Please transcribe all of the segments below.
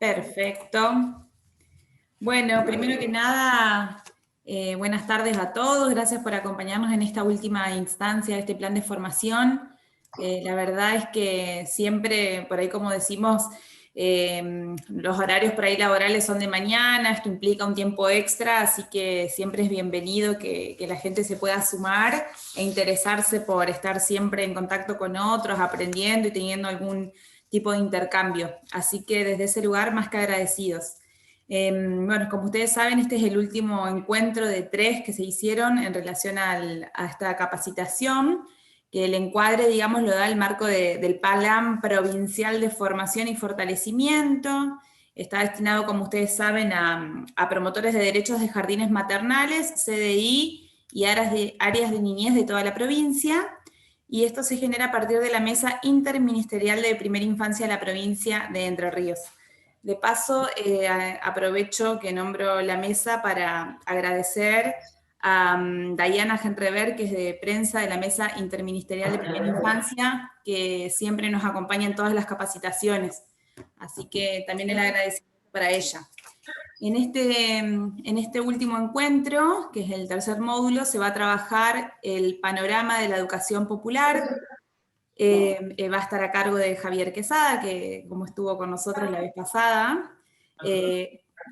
Perfecto. Bueno, primero que nada, buenas tardes a todos. Gracias por acompañarnos en esta última instancia de este plan de formación. La verdad es que siempre, por ahí como decimos, los horarios por ahí laborales son de mañana, esto implica un tiempo extra, así que siempre es bienvenido que la gente se pueda sumar e interesarse por estar siempre en contacto con otros, aprendiendo y teniendo algún tipo de intercambio. Así que desde ese lugar, más que agradecidos. Bueno, como ustedes saben, este es el último encuentro de 3 que se hicieron en relación a esta capacitación, que el encuadre, digamos, lo da el marco del Plan Provincial de Formación y Fortalecimiento. Está destinado, como ustedes saben, a promotores de derechos de jardines maternales, CDI y áreas de niñez de toda la provincia. Y esto se genera a partir de la Mesa Interministerial de Primera Infancia de la provincia de Entre Ríos. De paso, aprovecho que nombro la mesa para agradecer a Diana Genrever, que es de prensa de la Mesa Interministerial de Primera Infancia, que siempre nos acompaña en todas las capacitaciones. Así que también el agradecimiento para ella. En este último encuentro, que es el tercer módulo, se va a trabajar el panorama de la educación popular. Va a estar a cargo de Javier Quesada, que como estuvo con nosotros la vez pasada.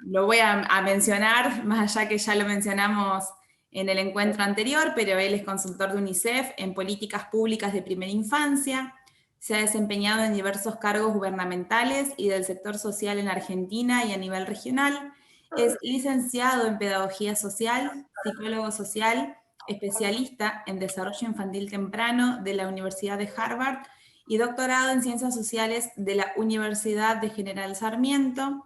Lo voy a mencionar, más allá que ya lo mencionamos en el encuentro anterior, pero él es consultor de UNICEF en políticas públicas de primera infancia, se ha desempeñado en diversos cargos gubernamentales y del sector social en Argentina y a nivel regional, es licenciado en Pedagogía Social, psicólogo social, especialista en desarrollo infantil temprano de la Universidad de Harvard y doctorado en Ciencias Sociales de la Universidad de General Sarmiento.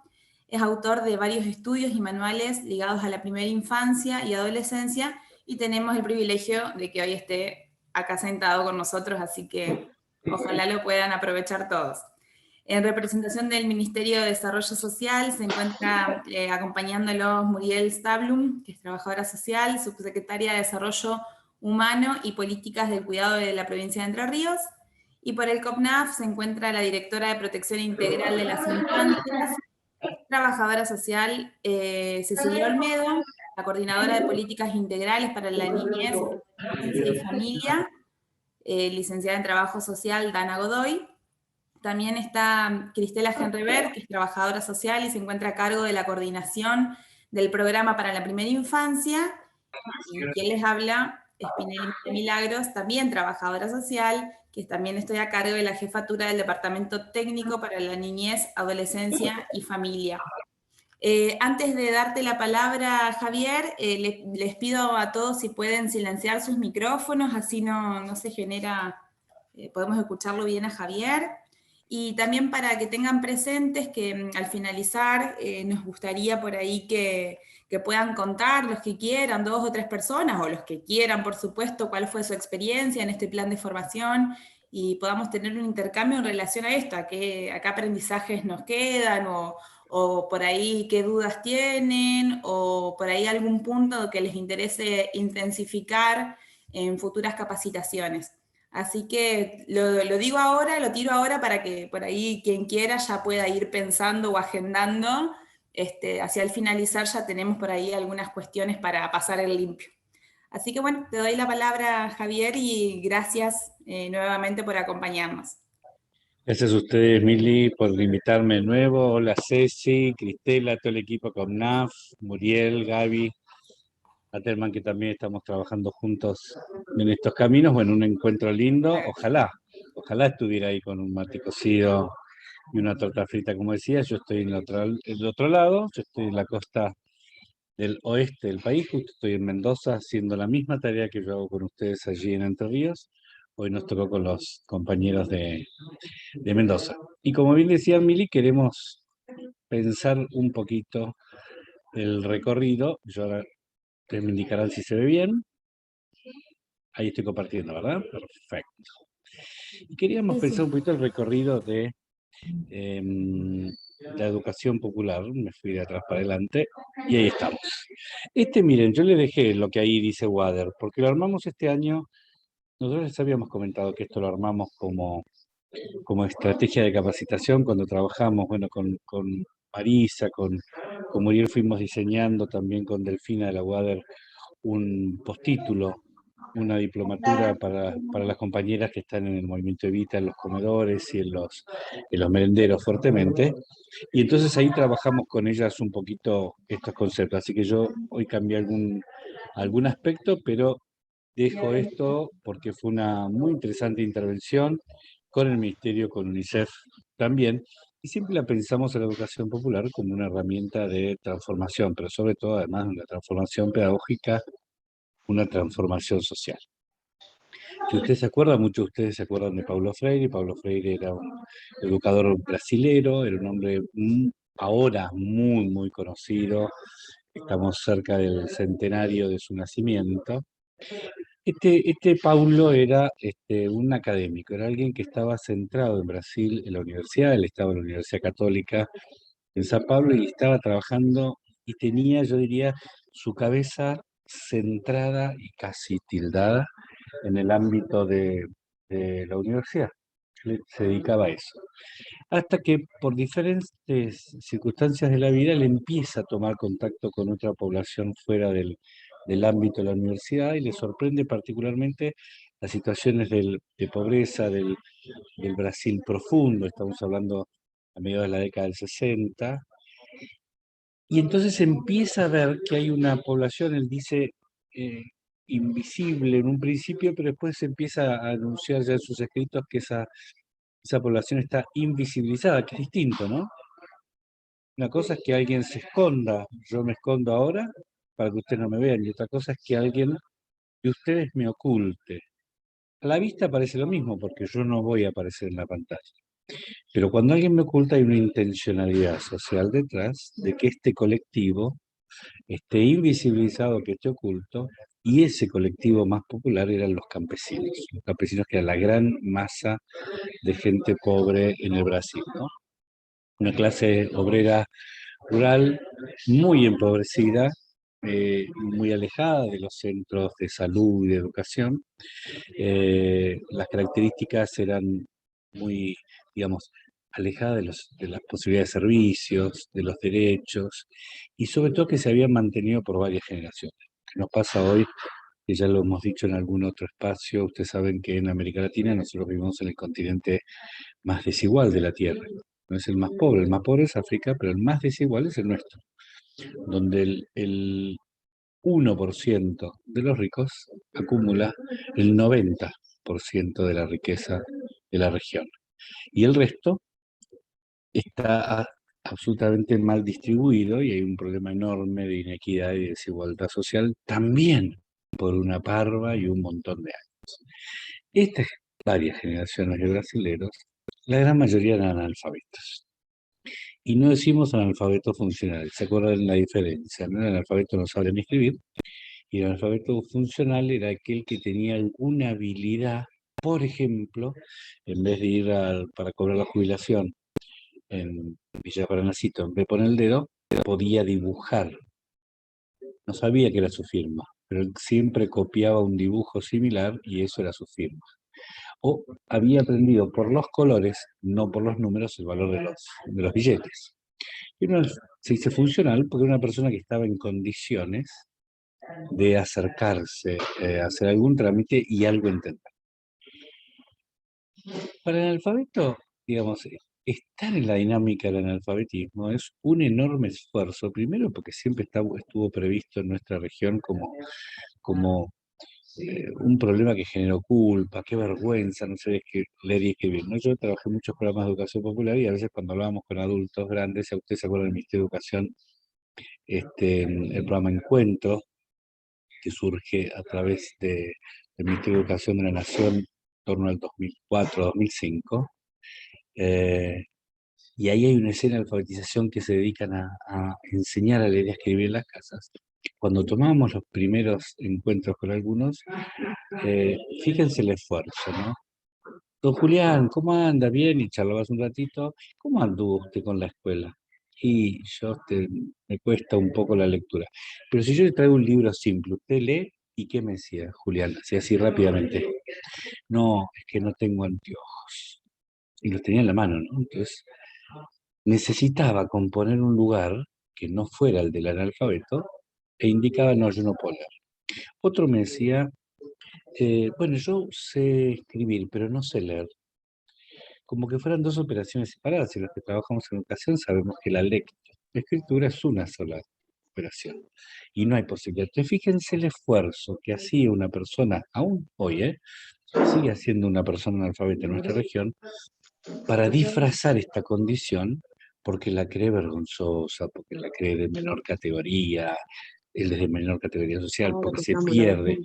Es autor de varios estudios y manuales ligados a la primera infancia y adolescencia y tenemos el privilegio de que hoy esté acá sentado con nosotros, así que ojalá lo puedan aprovechar todos. En representación del Ministerio de Desarrollo Social se encuentra acompañándolos Muriel Stablum, que es trabajadora social, subsecretaria de Desarrollo Humano y Políticas del Cuidado de la provincia de Entre Ríos. Y por el COPNAF se encuentra la directora de Protección Integral de las Infancias, trabajadora social Cecilia Olmedo, la coordinadora de Políticas Integrales para la Niñez, Adolescencia y Familia, licenciada en Trabajo Social Dana Godoy. También está Cristela Genrever, que es trabajadora social y se encuentra a cargo de la coordinación del programa para la primera infancia. Y quien les habla es Pinelli Milagros, también trabajadora social, que también estoy a cargo de la jefatura del Departamento Técnico para la Niñez, Adolescencia y Familia. Antes de darte la palabra, Javier, les pido a todos si pueden silenciar sus micrófonos, así no se genera, podemos escucharlo bien a Javier. Y también para que tengan presentes que al finalizar nos gustaría por ahí que puedan contar los que quieran, 2 o 3 personas, o los que quieran, por supuesto, cuál fue su experiencia en este plan de formación y podamos tener un intercambio en relación a esto, a qué aprendizajes nos quedan o por ahí qué dudas tienen, o por ahí algún punto que les interese intensificar en futuras capacitaciones. Así que lo digo ahora, lo tiro ahora para que por ahí quien quiera ya pueda ir pensando o agendando. Hacia el finalizar ya tenemos por ahí algunas cuestiones para pasar el limpio. Así que bueno, te doy la palabra, Javier, y gracias nuevamente por acompañarnos. Gracias a ustedes, Mili, por invitarme de nuevo. Hola, Ceci, Cristela, todo el equipo COMNAF, Muriel, Gaby, Aterman, que también estamos trabajando juntos en estos caminos. Bueno, un encuentro lindo. Ojalá estuviera ahí con un mate cocido y una torta frita, como decía. Yo estoy en el otro lado, yo estoy en la costa del oeste del país, justo estoy en Mendoza haciendo la misma tarea que yo hago con ustedes allí en Entre Ríos. Hoy nos tocó con los compañeros de Mendoza. Y como bien decía Mili, queremos pensar un poquito el recorrido. Yo ahora ustedes me indicarán si se ve bien. Ahí estoy compartiendo, ¿verdad? Perfecto. Y queríamos pensar un poquito el recorrido de la educación popular. Me fui de atrás para adelante y ahí estamos. Miren, yo le dejé lo que ahí dice Wader, porque lo armamos este año. Nosotros les habíamos comentado que esto lo armamos como estrategia de capacitación cuando trabajamos, bueno, con Marisa, con Muriel fuimos diseñando también con Delfina de la Wader un postítulo, una diplomatura para las compañeras que están en el movimiento Evita, en los comedores y en los merenderos fuertemente. Y entonces ahí trabajamos con ellas un poquito estos conceptos. Así que yo hoy cambié algún aspecto, pero dejo esto porque fue una muy interesante intervención con el Ministerio, con UNICEF también. Y siempre la pensamos en la educación popular como una herramienta de transformación, pero sobre todo, además de una transformación pedagógica, una transformación social. Si usted se acuerda, muchos de ustedes se acuerdan de Paulo Freire. Paulo Freire era un educador brasilero, era un hombre ahora muy, muy conocido. Estamos cerca del centenario de su nacimiento. Este Paulo era un académico, era alguien que estaba centrado en Brasil, en la universidad, él estaba en la Universidad Católica en Sao Paulo y estaba trabajando y tenía, yo diría, su cabeza centrada y casi tildada en el ámbito de la universidad. Se dedicaba a eso. Hasta que por diferentes circunstancias de la vida él empieza a tomar contacto con otra población fuera del ámbito de la universidad y le sorprende particularmente las situaciones de pobreza del Brasil profundo, estamos hablando a mediados de la década del 60, y entonces empieza a ver que hay una población, él dice, eh, invisible en un principio, pero después se empieza a anunciar ya en sus escritos que esa población está invisibilizada, que es distinto, ¿no? Una cosa es que alguien se esconda, yo me escondo ahora para que ustedes no me vean, y otra cosa es que alguien de ustedes me oculte. A la vista parece lo mismo, porque yo no voy a aparecer en la pantalla. Pero cuando alguien me oculta hay una intencionalidad social detrás de que este colectivo esté invisibilizado, que esté oculto, y ese colectivo más popular eran los campesinos que eran la gran masa de gente pobre en el Brasil, ¿no? Una clase obrera rural muy empobrecida, muy alejada de los centros de salud y de educación. Las características eran muy, digamos, alejadas de las posibilidades de servicios, de los derechos, y sobre todo que se habían mantenido por varias generaciones. ¿Qué nos pasa hoy? Que ya lo hemos dicho en algún otro espacio, ustedes saben que en América Latina nosotros vivimos en el continente más desigual de la Tierra. No es el más pobre es África, pero el más desigual es el nuestro, donde el 1% de los ricos acumula el 90% de la riqueza de la región. Y el resto está absolutamente mal distribuido y hay un problema enorme de inequidad y desigualdad social también por una parva y un montón de años. Estas varias generaciones de brasileros, la gran mayoría eran analfabetos. Y no decimos analfabeto funcional, ¿se acuerdan la diferencia? ¿No? El analfabeto no sabe ni escribir, y el analfabeto funcional era aquel que tenía alguna habilidad, por ejemplo, en vez de ir para cobrar la jubilación en Villa Paranacito, en vez de poner el dedo, podía dibujar. No sabía que era su firma, pero él siempre copiaba un dibujo similar y eso era su firma. O había aprendido por los colores, no por los números, el valor de los billetes. Y uno se dice funcional porque era una persona que estaba en condiciones de acercarse, hacer algún trámite y algo entender. Para el analfabeto, digamos, estar en la dinámica del analfabetismo es un enorme esfuerzo, primero porque siempre estuvo previsto en nuestra región como un problema que generó culpa, qué vergüenza, no sé qué leer y escribir, ¿no? Yo trabajé en muchos programas de educación popular y a veces cuando hablábamos con adultos grandes, si a ustedes se acuerdan del Ministerio de Educación, el programa Encuentro, que surge a través del Ministerio de Educación de la Nación en torno al 2004-2005, y ahí hay una escena de alfabetización que se dedican a enseñar a leer y a escribir en las casas. Cuando tomábamos los primeros encuentros con algunos, fíjense el esfuerzo, ¿no? Don Julián, ¿cómo anda? Bien, y charlabas un ratito. ¿Cómo anduvo usted con la escuela? Y yo me cuesta un poco la lectura. Pero si yo le traigo un libro simple, ¿usted lee? ¿Y qué me decía, Julián? Así rápidamente. No, es que no tengo anteojos. Y los tenía en la mano, ¿no? Entonces, necesitaba componer un lugar que no fuera el del analfabeto e indicaba, no, yo no puedo leer. Otro me decía, bueno, yo sé escribir, pero no sé leer. Como que fueran dos operaciones separadas. Y los que trabajamos en educación sabemos que la escritura es una sola operación y no hay posibilidad. Entonces, fíjense el esfuerzo que hacía una persona, aún hoy, sigue haciendo una persona analfabeta en nuestra región, para disfrazar esta condición, porque la cree vergonzosa, porque la cree de menor categoría, él es de menor categoría social, porque se pierde.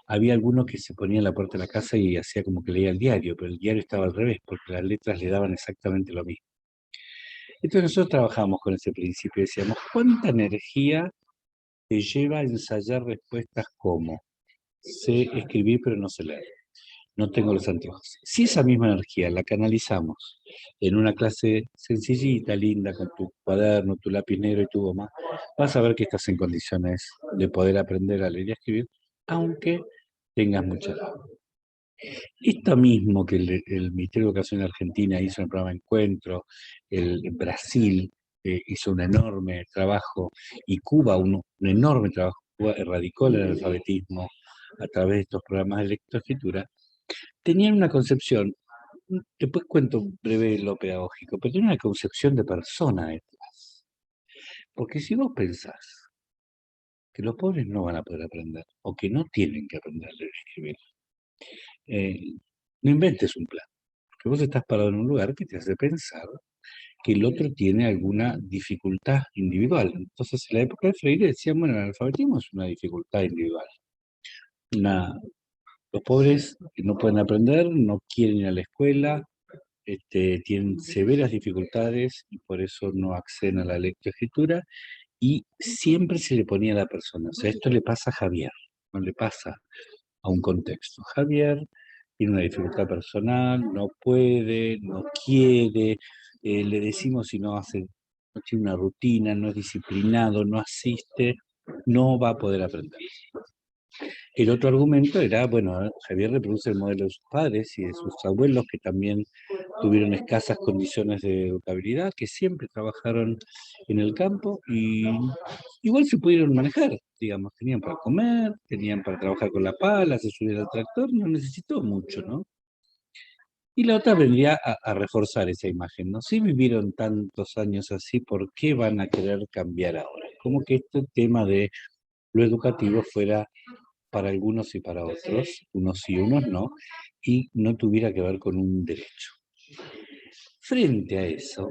Había algunos que se ponían en la puerta de la casa y hacía como que leía el diario, pero el diario estaba al revés, porque las letras le daban exactamente lo mismo. Entonces nosotros trabajamos con ese principio, decíamos, ¿cuánta energía te lleva a ensayar respuestas como sé escribir pero no sé leer? No tengo los anteojos. Si esa misma energía la canalizamos en una clase sencillita, linda, con tu cuaderno, tu lápiz negro y tu goma, vas a ver que estás en condiciones de poder aprender a leer y a escribir, aunque tengas mucha edad. Esto mismo que el Ministerio de Educación de Argentina hizo en el programa Encuentro, el Brasil hizo un enorme trabajo y Cuba un enorme trabajo. Cuba erradicó el analfabetismo a través de estos programas de lectoescritura. Tenían una concepción, después cuento breve lo pedagógico, pero tenían una concepción de persona detrás. Porque si vos pensás que los pobres no van a poder aprender, o que no tienen que aprender a leer y escribir, eh, no inventes un plan. Porque vos estás parado en un lugar que te hace pensar que el otro tiene alguna dificultad individual. Entonces, en la época de Freire decían, bueno, el analfabetismo es una dificultad individual. Una, los pobres que no pueden aprender, no quieren ir a la escuela, tienen severas dificultades y por eso no acceden a la lectoescritura y siempre se le ponía a la persona. O sea, esto le pasa a Javier, no le pasa a un contexto. Javier tiene una dificultad personal, no puede, no quiere, le decimos si no hace, no tiene una rutina, no es disciplinado, no asiste, no va a poder aprender. El otro argumento era, bueno, Javier reproduce el modelo de sus padres y de sus abuelos que también tuvieron escasas condiciones de educabilidad, que siempre trabajaron en el campo y igual se pudieron manejar, digamos, tenían para comer, tenían para trabajar con la pala, se subían al tractor, no necesitó mucho, ¿no? Y la otra vendría a reforzar esa imagen, ¿no? Si vivieron tantos años así, ¿por qué van a querer cambiar ahora? Como que este tema de lo educativo fuera para algunos y para otros, unos sí, unos no, y no tuviera que ver con un derecho. Frente a eso,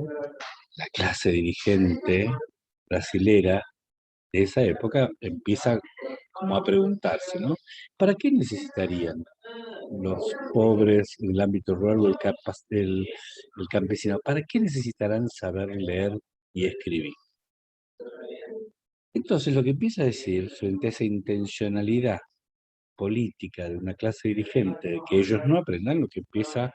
la clase dirigente brasilera de esa época empieza como a preguntarse, ¿no? ¿Para qué necesitarían los pobres en el ámbito rural o el campesino? ¿Para qué necesitarán saber leer y escribir? Entonces lo que empieza a decir frente a esa intencionalidad política de una clase dirigente, de que ellos no aprendan, lo que empieza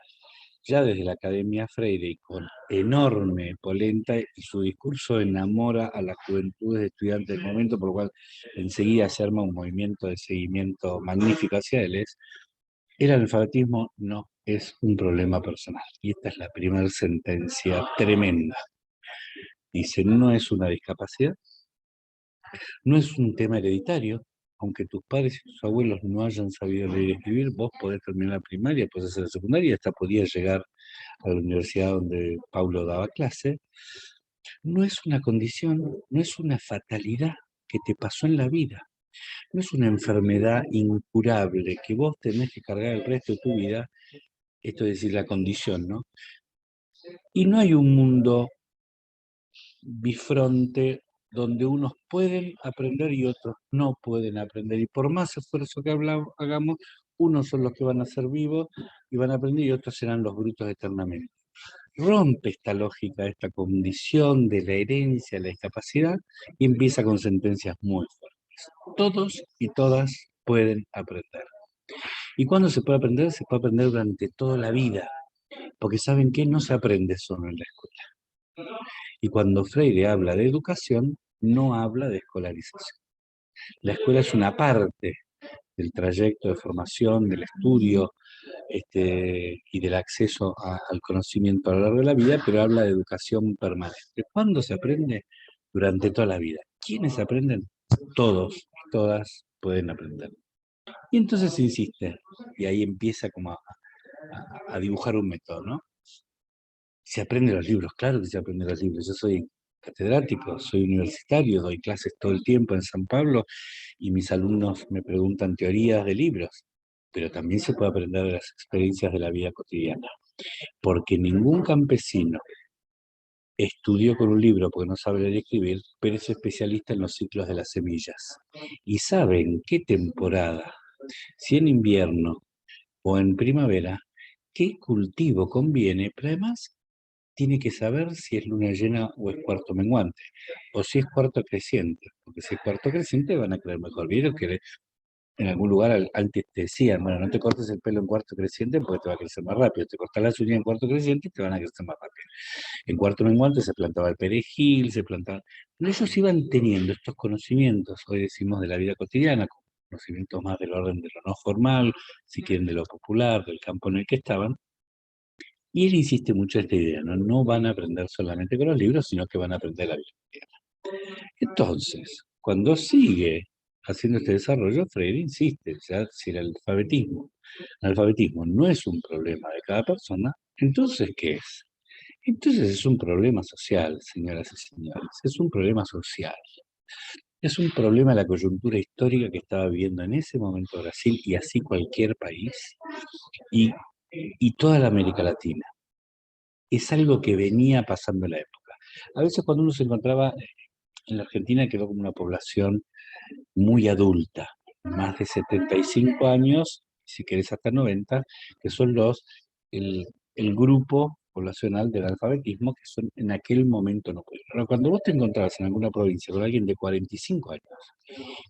ya desde la Academia Freire y con enorme polenta, y su discurso enamora a las juventudes de estudiantes del momento, por lo cual enseguida se arma un movimiento de seguimiento magnífico hacia él, es el analfabetismo no es un problema personal. Y esta es la primera sentencia tremenda. Dice, no es una discapacidad, no es un tema hereditario, aunque tus padres y tus abuelos no hayan sabido leer y escribir, vos podés terminar la primaria, podés hacer la secundaria y hasta podías llegar a la universidad donde Paulo daba clase. No es una condición, no es una fatalidad que te pasó en la vida, no es una enfermedad incurable que vos tenés que cargar el resto de tu vida, esto es decir, la condición, ¿no? Y no hay un mundo bifronte donde unos pueden aprender y otros no pueden aprender. Y por más esfuerzo que hagamos, unos son los que van a ser vivos y van a aprender y otros serán los brutos eternamente. Rompe esta lógica, esta condición de la herencia, la discapacidad, y empieza con sentencias muy fuertes. Todos y todas pueden aprender. ¿Y cuándo se puede aprender? Se puede aprender durante toda la vida, porque ¿saben qué? No se aprende solo en la escuela. Y cuando Freire habla de educación, no habla de escolarización. La escuela es una parte del trayecto de formación, del estudio, y del acceso al conocimiento a lo largo de la vida, pero habla de educación permanente. ¿Cuándo se aprende? Durante toda la vida. ¿Quiénes aprenden? Todos, todas pueden aprender. Y entonces se insiste, y ahí empieza como a dibujar un método, ¿no? Se aprende los libros, claro que se aprende los libros. Yo soy catedrático, soy universitario, doy clases todo el tiempo en San Pablo y mis alumnos me preguntan teorías de libros, pero también se puede aprender de las experiencias de la vida cotidiana, porque ningún campesino estudió con un libro porque no sabe leer y escribir, pero es especialista en los ciclos de las semillas y sabe en qué temporada, si en invierno o en primavera, qué cultivo conviene, pero además tiene que saber si es luna llena o es cuarto menguante, o si es cuarto creciente, porque si es cuarto creciente van a creer mejor. Vieron que en algún lugar antes te decían, bueno, no te cortes el pelo en cuarto creciente porque te va a crecer más rápido, te cortas las uñas en cuarto creciente y te van a crecer más rápido. En cuarto menguante se plantaba el perejil, se plantaba... Pero ellos iban teniendo estos conocimientos, hoy decimos de la vida cotidiana, conocimientos más del orden de lo no formal, si quieren de lo popular, del campo en el que estaban, y él insiste mucho en esta idea, ¿no? No van a aprender solamente con los libros, sino que van a aprender la vida. Entonces, cuando sigue haciendo este desarrollo, Freire insiste, ya si el alfabetismo no es un problema de cada persona, entonces, ¿qué es? Entonces es un problema social, señoras y señores, es un problema social. Es un problema de la coyuntura histórica que estaba viviendo en ese momento Brasil y así cualquier país y, y toda la América Latina. Es algo que venía pasando en la época. A veces cuando uno se encontraba en la Argentina quedó como una población muy adulta, más de 75 años, si querés hasta 90, que son el grupo poblacional del alfabetismo que son en aquel momento no pudieron. Ahora, cuando vos te encontrabas en alguna provincia con alguien de 45 años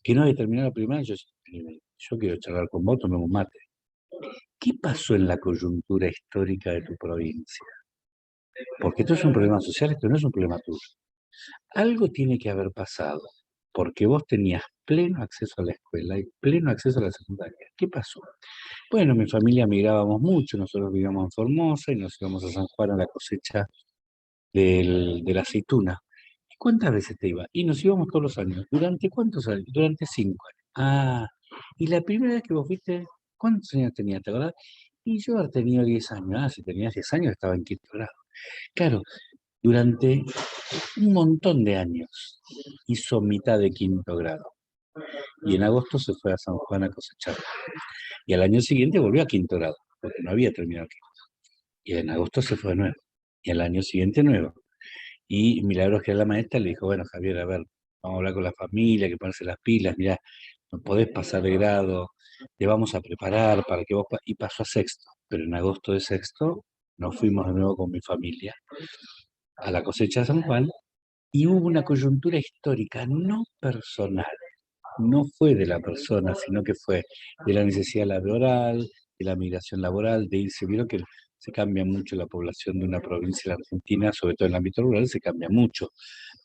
que no había terminado la primaria, yo quiero charlar con vos, tomemos un mate. ¿Qué pasó en la coyuntura histórica de tu provincia? Porque esto es un problema social, esto no es un problema tuyo. Algo tiene que haber pasado, porque vos tenías pleno acceso a la escuela y pleno acceso a la secundaria. ¿Qué pasó? Bueno, mi familia migrábamos mucho, nosotros vivíamos en Formosa y nos íbamos a San Juan a la cosecha de la aceituna. ¿Y cuántas veces te iba? Y nos íbamos todos los años. ¿Durante cuántos años? Durante 5 años. Ah, y la primera vez que vos fuiste, ¿cuántos años tenías, te acordás? Y yo había tenido 10 años. Ah, si tenías 10 años estaba en quinto grado. Claro, durante un montón de años hizo mitad de quinto grado. Y en agosto se fue a San Juan a cosechar. Y al año siguiente volvió a quinto grado, porque no había terminado quinto. Y en agosto se fue de nuevo. Y al año siguiente nuevo. Y Milagros, que era la maestra, le dijo, bueno, Javier, a ver, vamos a hablar con la familia, que ponerse las pilas, mirá, no podés pasar de grado, te vamos a preparar para que vos... Y pasó a sexto. Pero en agosto de sexto nos fuimos de nuevo con mi familia a la cosecha de San Juan y hubo una coyuntura histórica no personal, no fue de la persona, sino que fue de la necesidad laboral, de la migración laboral, de irse. Vieron que se cambia mucho la población de una provincia a la Argentina, sobre todo en el ámbito rural, se cambia mucho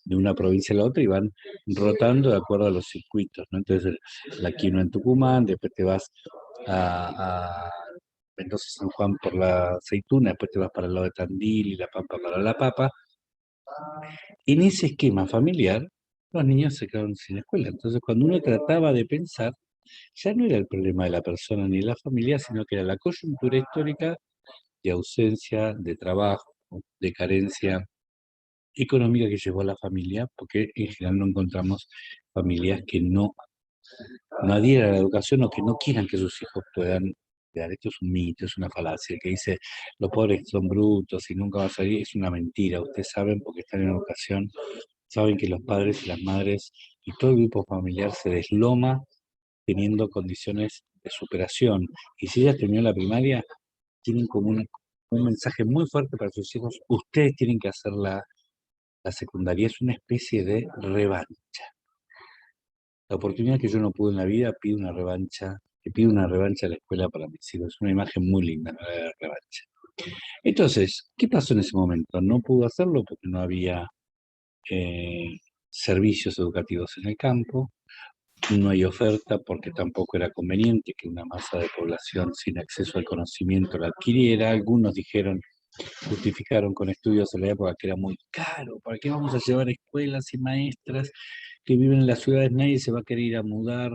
de una provincia a la otra y van rotando de acuerdo a los circuitos, ¿no? Entonces, la quinoa en Tucumán, después te vas a Mendoza, San Juan por la aceituna, después te vas para el lado de Tandil y La Pampa para la papa. En ese esquema familiar, los niños se quedaron sin escuela. Entonces, cuando uno trataba de pensar, ya no era el problema de la persona ni de la familia, sino que era la coyuntura histórica de ausencia, de trabajo, de carencia económica que llevó a la familia, porque en general no encontramos familias que no adhieran a la educación o que no quieran que sus hijos puedan estudiar. Esto es un mito, es una falacia, que dice los pobres son brutos y nunca va a salir, es una mentira. Ustedes saben, porque están en educación, saben que los padres y las madres y todo el grupo familiar se desloma teniendo condiciones de superación. Y si ellas terminaron la primaria, tienen como un mensaje muy fuerte para sus hijos, ustedes tienen que hacer la secundaria, es una especie de revancha. La oportunidad que yo no pude en la vida, pido una revancha, que pido una revancha a la escuela para mis hijos. Es una imagen muy linda, ¿no? La revancha. Entonces, ¿qué pasó en ese momento? No pudo hacerlo porque no había eh, servicios educativos en el campo, no hay oferta porque tampoco era conveniente que una masa de población sin acceso al conocimiento la adquiriera. Algunos dijeron, justificaron con estudios en la época que era muy caro. ¿Para qué vamos a llevar escuelas y maestras que viven en las ciudades? Nadie se va a querer ir a mudar.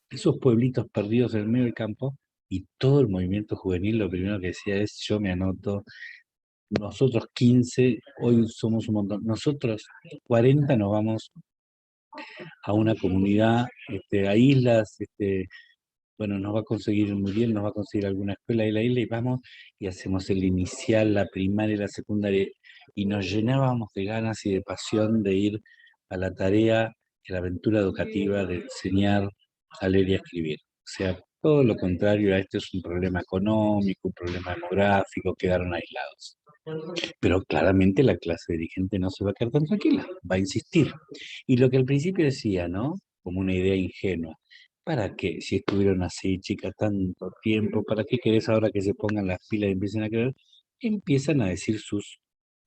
Esos pueblitos perdidos en el medio del campo. Y todo el movimiento juvenil lo primero que decía es, yo me anoto, nosotros 15, hoy somos un montón, nosotros 40 nos vamos a una comunidad, a islas, bueno, nos va a conseguir Muriel, nos va a conseguir alguna escuela de la isla y vamos y hacemos el inicial, la primaria y la secundaria y nos llenábamos de ganas y de pasión de ir a la tarea, a la aventura educativa de enseñar a leer y a escribir. O sea, todo lo contrario a esto es un problema económico, un problema demográfico, quedaron aislados. Pero claramente la clase dirigente no se va a quedar tan tranquila, va a insistir. Y lo que al principio decía, ¿no? Como una idea ingenua. ¿Para qué? Si estuvieron así, chicas, tanto tiempo, ¿para qué querés ahora que se pongan las pilas y empiecen a creer? Empiezan a decir sus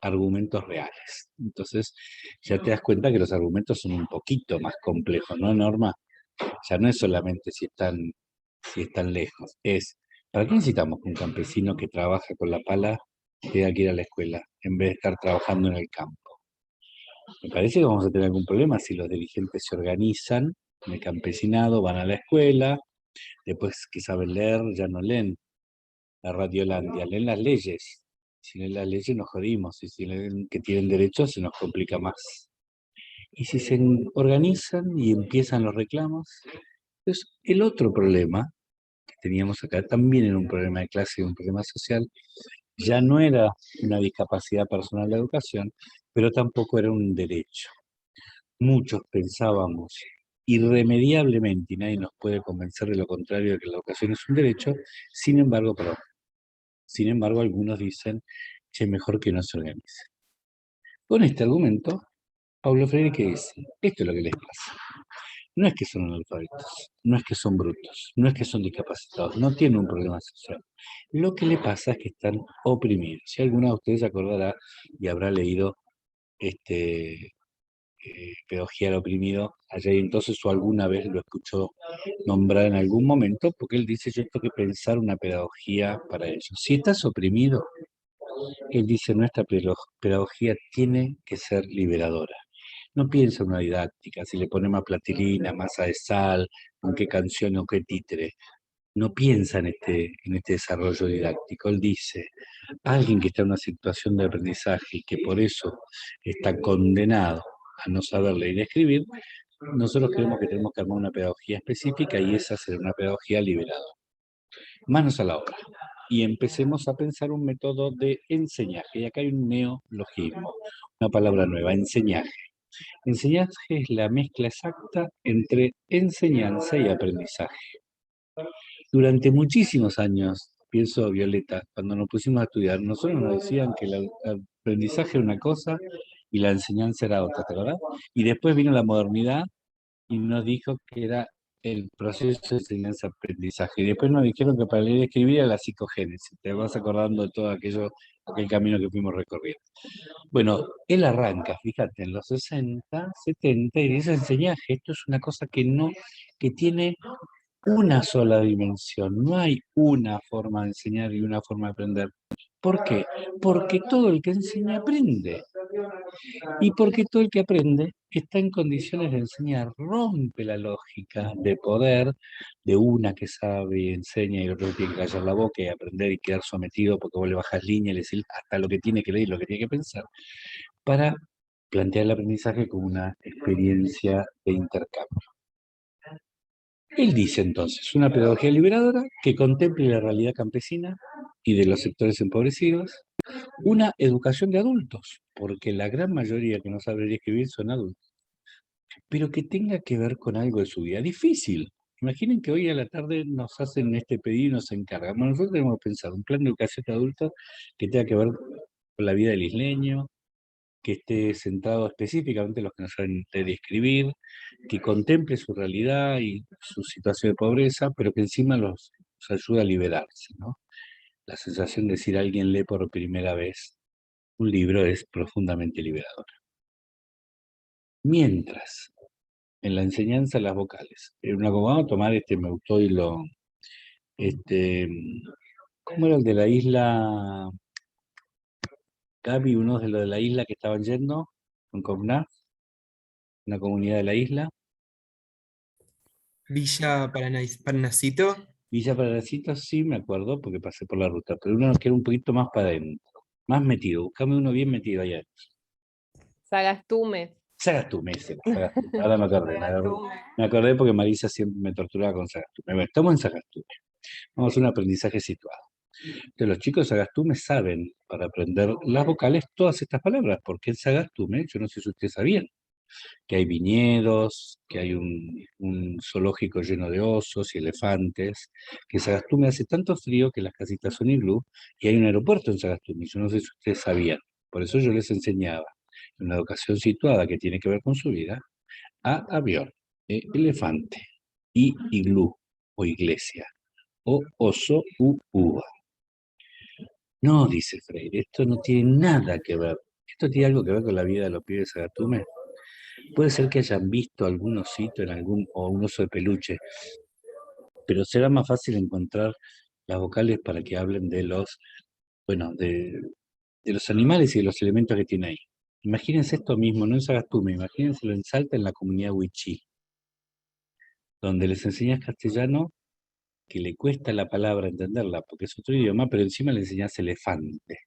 argumentos reales. Entonces, ya te das cuenta que los argumentos son un poquito más complejos, ¿no, Norma? Ya no es solamente si están lejos, es, ¿para qué necesitamos que un campesino que trabaja con la pala tenga que ir a la escuela en vez de estar trabajando en el campo? Me parece que vamos a tener algún problema si los dirigentes se organizan en el campesinado, van a la escuela, después que saben leer ya no leen la Radiolandia, leen las leyes. Si leen las leyes nos jodimos, y si leen que tienen derechos se nos complica más. Y si se organizan y empiezan los reclamos, entonces el otro problema que teníamos acá también era un problema de clase y un problema social, ya no era una discapacidad personal de educación, pero tampoco era un derecho. Muchos pensábamos irremediablemente, y nadie nos puede convencer de lo contrario, de que la educación es un derecho, sin embargo algunos dicen, che, mejor que no se organice. Con este argumento, Paulo Freire, ¿qué dice? Esto es lo que les pasa. No es que son analfabetos, no es que son brutos, no es que son discapacitados, no tienen un problema social. Lo que le pasa es que están oprimidos. Si alguna de ustedes se acordará y habrá leído Pedagogía del Oprimido allá y entonces o alguna vez lo escuchó nombrar en algún momento, porque él dice, yo tengo que pensar una pedagogía para ellos. Si estás oprimido, él dice, nuestra pedagogía tiene que ser liberadora. No piensa en una didáctica, si le ponemos platilina, masa de sal, con qué canción o qué títere. No piensa en este desarrollo didáctico. Él dice, alguien que está en una situación de aprendizaje y que por eso está condenado a no saber leer y escribir, nosotros creemos que tenemos que armar una pedagogía específica y esa será una pedagogía liberadora. Manos a la obra. Y empecemos a pensar un método de enseñaje. Y acá hay un neologismo, una palabra nueva, enseñaje. Enseñaje es la mezcla exacta entre enseñanza y aprendizaje. Durante muchísimos años, pienso, Violeta, cuando nos pusimos a estudiar, nosotros nos decían que el aprendizaje era una cosa y la enseñanza era otra, ¿te acordás? Y después vino la modernidad y nos dijo que era el proceso de enseñanza-aprendizaje. Y después nos dijeron que para leer y escribir era la psicogénesis. Te vas acordando de todo aquel camino que fuimos recorriendo. Bueno, él arranca, fíjate, en los 60, 70, y dice enseñaje, esto es una cosa que tiene una sola dimensión, no hay una forma de enseñar y una forma de aprender. ¿Por qué? Porque todo el que enseña aprende. Y porque todo el que aprende está en condiciones de enseñar, rompe la lógica de poder de una que sabe y enseña y el otro tiene que callar la boca y aprender y quedar sometido porque vos le bajas línea y le decís hasta lo que tiene que leer y lo que tiene que pensar, para plantear el aprendizaje como una experiencia de intercambio. Él dice entonces, una pedagogía liberadora que contemple la realidad campesina y de los sectores empobrecidos, una educación de adultos, porque la gran mayoría que no sabe leer y escribir son adultos, pero que tenga que ver con algo de su vida difícil. Imaginen que hoy a la tarde nos hacen este pedido y nos encargan. Bueno, nosotros tenemos pensado un plan de educación de adultos que tenga que ver con la vida del isleño, que esté centrado específicamente en los que no saben leer y escribir, que contemple su realidad y su situación de pobreza, pero que encima los ayude a liberarse, ¿no? La sensación de decir alguien lee por primera vez un libro es profundamente liberadora. Mientras en la enseñanza de las vocales. Vamos a tomar me gustó y ¿cómo era el de la isla? Gaby, uno de los de la isla que estaban yendo, con Comnaf, una comunidad de la isla. Villa Paranacito. Villa Paranacito, sí me acuerdo, porque pasé por la ruta, pero uno que era un poquito más para adentro, más metido, buscame uno bien metido allá. Sagastume. Sagastume, ese, Sagastume. Ahora me acordé porque Marisa siempre me torturaba con Sagastume. Bueno, estamos en Sagastume. Vamos a hacer un aprendizaje situado. Entonces, los chicos de Sagastume saben, para aprender las vocales, todas estas palabras, porque en Sagastume, yo no sé si ustedes sabían, que hay viñedos, que hay un zoológico lleno de osos y elefantes, que en Sagastume hace tanto frío que las casitas son iglú, y hay un aeropuerto en Sagastume, yo no sé si ustedes sabían. Por eso yo les enseñaba, en una educación situada que tiene que ver con su vida, a avión, elefante, y iglú, o iglesia, o oso u uva. No, dice Freire, esto no tiene nada que ver. ¿Esto tiene algo que ver con la vida de los pibes de Sagastume? Puede ser que hayan visto algún osito o un oso de peluche, pero será más fácil encontrar las vocales para que hablen de de los animales y de los elementos que tiene ahí. Imagínense esto mismo, no en Sagastume, imagínenselo en Salta, en la comunidad Huichí, donde les enseñas castellano, que le cuesta la palabra entenderla, porque es otro idioma, pero encima le enseñas elefante,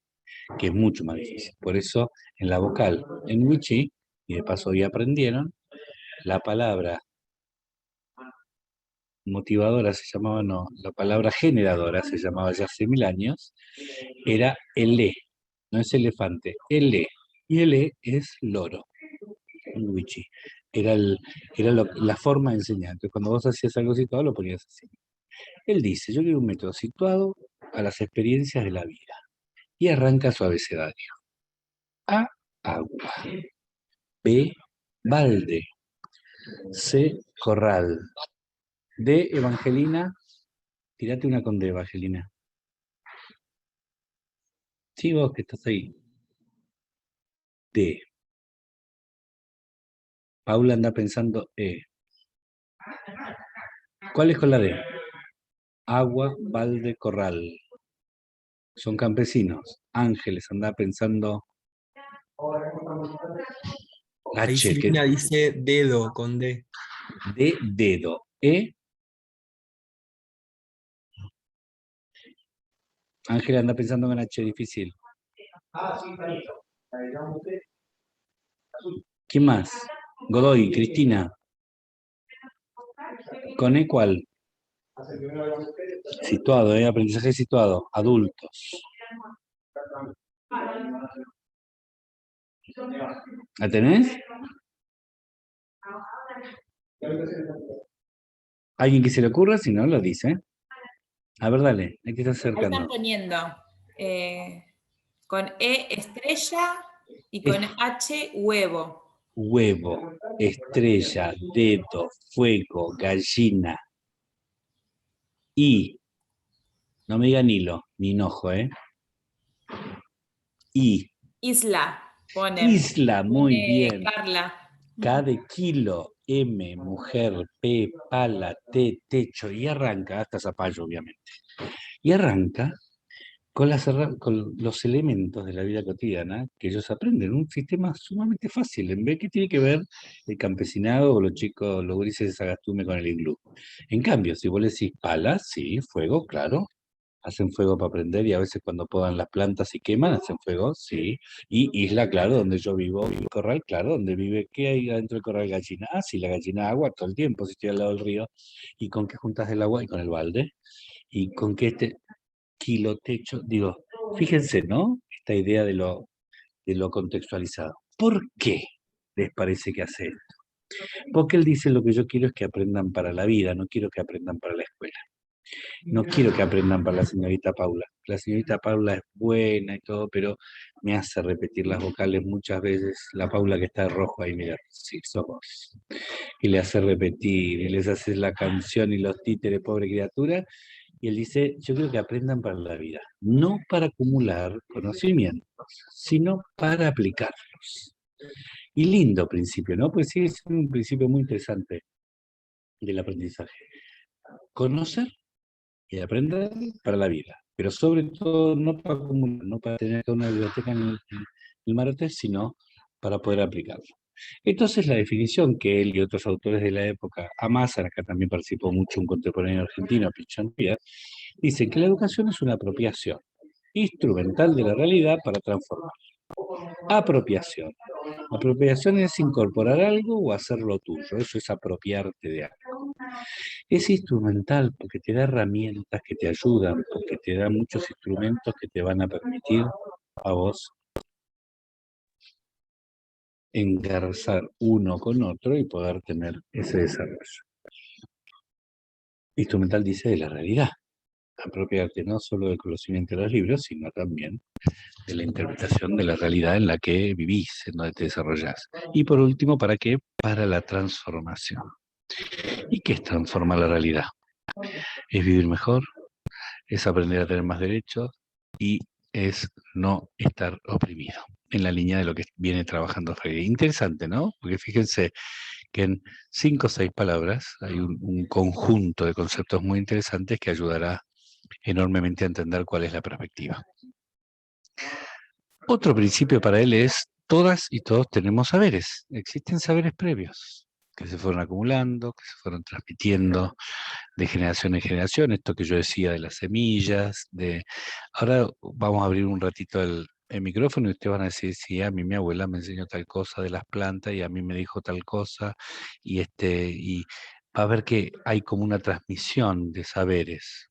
que es mucho más difícil. Por eso, en la vocal, en Huichí, y de paso hoy aprendieron, la palabra motivadora se llamaba, no, la palabra generadora se llamaba ya hace 1000 años, era elé, no es elefante, elé, y elé es loro, en Wichi. La forma de enseñar. Entonces, cuando vos hacías algo situado, lo ponías así. Él dice, yo quiero un método situado a las experiencias de la vida. Y arranca su abecedario. A, agua. B, balde. C, corral. D, Evangelina. Tirate una con D, Evangelina. Sí, vos que estás ahí. D. Paula anda pensando E. ¿Cuál es con la D? Agua, balde, corral. Son campesinos. Ángeles anda pensando Ahí H, que Silvina dice dedo con D. de dedo. E. Ángel anda pensando en H difícil. ¿Quién más? Godoy, Cristina. ¿Con E cuál? Situado, aprendizaje situado. Adultos. ¿La tenés? ¿Alguien que se le ocurra? Si no, lo dice. A ver, dale, hay que estar Ahí acercando. están poniendo con E estrella y con H huevo. Huevo, estrella, dedo, fuego, gallina. Y, no me digan hilo, ni hinojo, Y. Isla, pone. Isla, muy bien. Carla. K de kilo, M, mujer, P, pala, T, techo, y arranca, hasta zapallo, obviamente. Y arranca con los elementos de la vida cotidiana que ellos aprenden, un sistema sumamente fácil, en vez que tiene que ver el campesinado o los chicos, los grises de Sagastume con el iglú. En cambio, si vos le decís pala, sí, fuego, claro, hacen fuego para prender y a veces cuando podan las plantas y queman, hacen fuego, sí. Y isla, claro, donde yo vivo, y corral, claro, donde vive, ¿qué hay adentro del corral? Gallina. Ah, sí, la gallina agua todo el tiempo, si estoy al lado del río. ¿Y con qué juntas el agua? Y con el balde. ¿Y con qué kilo techo? Digo, fíjense, ¿no? Esta idea de lo contextualizado. ¿Por qué les parece que hace esto? Porque él dice lo que yo quiero es que aprendan para la vida, no quiero que aprendan para la escuela. No quiero que aprendan para la señorita Paula. La señorita Paula es buena y todo, pero me hace repetir las vocales muchas veces. La Paula que está de rojo ahí, mira, sí, sos vos. Y le hace repetir, y les hace la canción y los títeres, pobre criatura. Y él dice, yo quiero que aprendan para la vida. No para acumular conocimientos, sino para aplicarlos. Y lindo principio, ¿no? Pues sí, es un principio muy interesante del aprendizaje. Conocer y aprender para la vida, pero sobre todo no para acumular, no para tener una biblioteca en el marote, sino para poder aplicarlo. Entonces la definición que él y otros autores de la época amasan, acá también participó mucho un contemporáneo argentino, Pichon Piaz, dicen que la educación es una apropiación instrumental de la realidad para transformar. Apropiación. Apropiación es incorporar algo o hacerlo tuyo, eso es apropiarte de algo. Es instrumental porque te da herramientas que te ayudan, porque te da muchos instrumentos que te van a permitir a vos engarzar uno con otro y poder tener ese desarrollo. Instrumental dice de la realidad, apropiarte no solo del conocimiento de los libros, sino también de la interpretación de la realidad en la que vivís, en donde te desarrollás. Y por último, ¿para qué? Para la transformación. ¿Y qué es transformar la realidad? Es vivir mejor, es aprender a tener más derechos y es no estar oprimido, en la línea de lo que viene trabajando Freire. Interesante, ¿no? Porque fíjense que en 5 o 6 palabras hay un conjunto de conceptos muy interesantes que ayudará enormemente a entender cuál es la perspectiva. Otro principio para él es, todas y todos tenemos saberes, existen saberes previos que se fueron acumulando, que se fueron transmitiendo de generación en generación, esto que yo decía de las semillas, ahora vamos a abrir un ratito el micrófono y ustedes van a decir, sí, a mí mi abuela me enseñó tal cosa de las plantas y a mí me dijo tal cosa, y va a ver que hay como una transmisión de saberes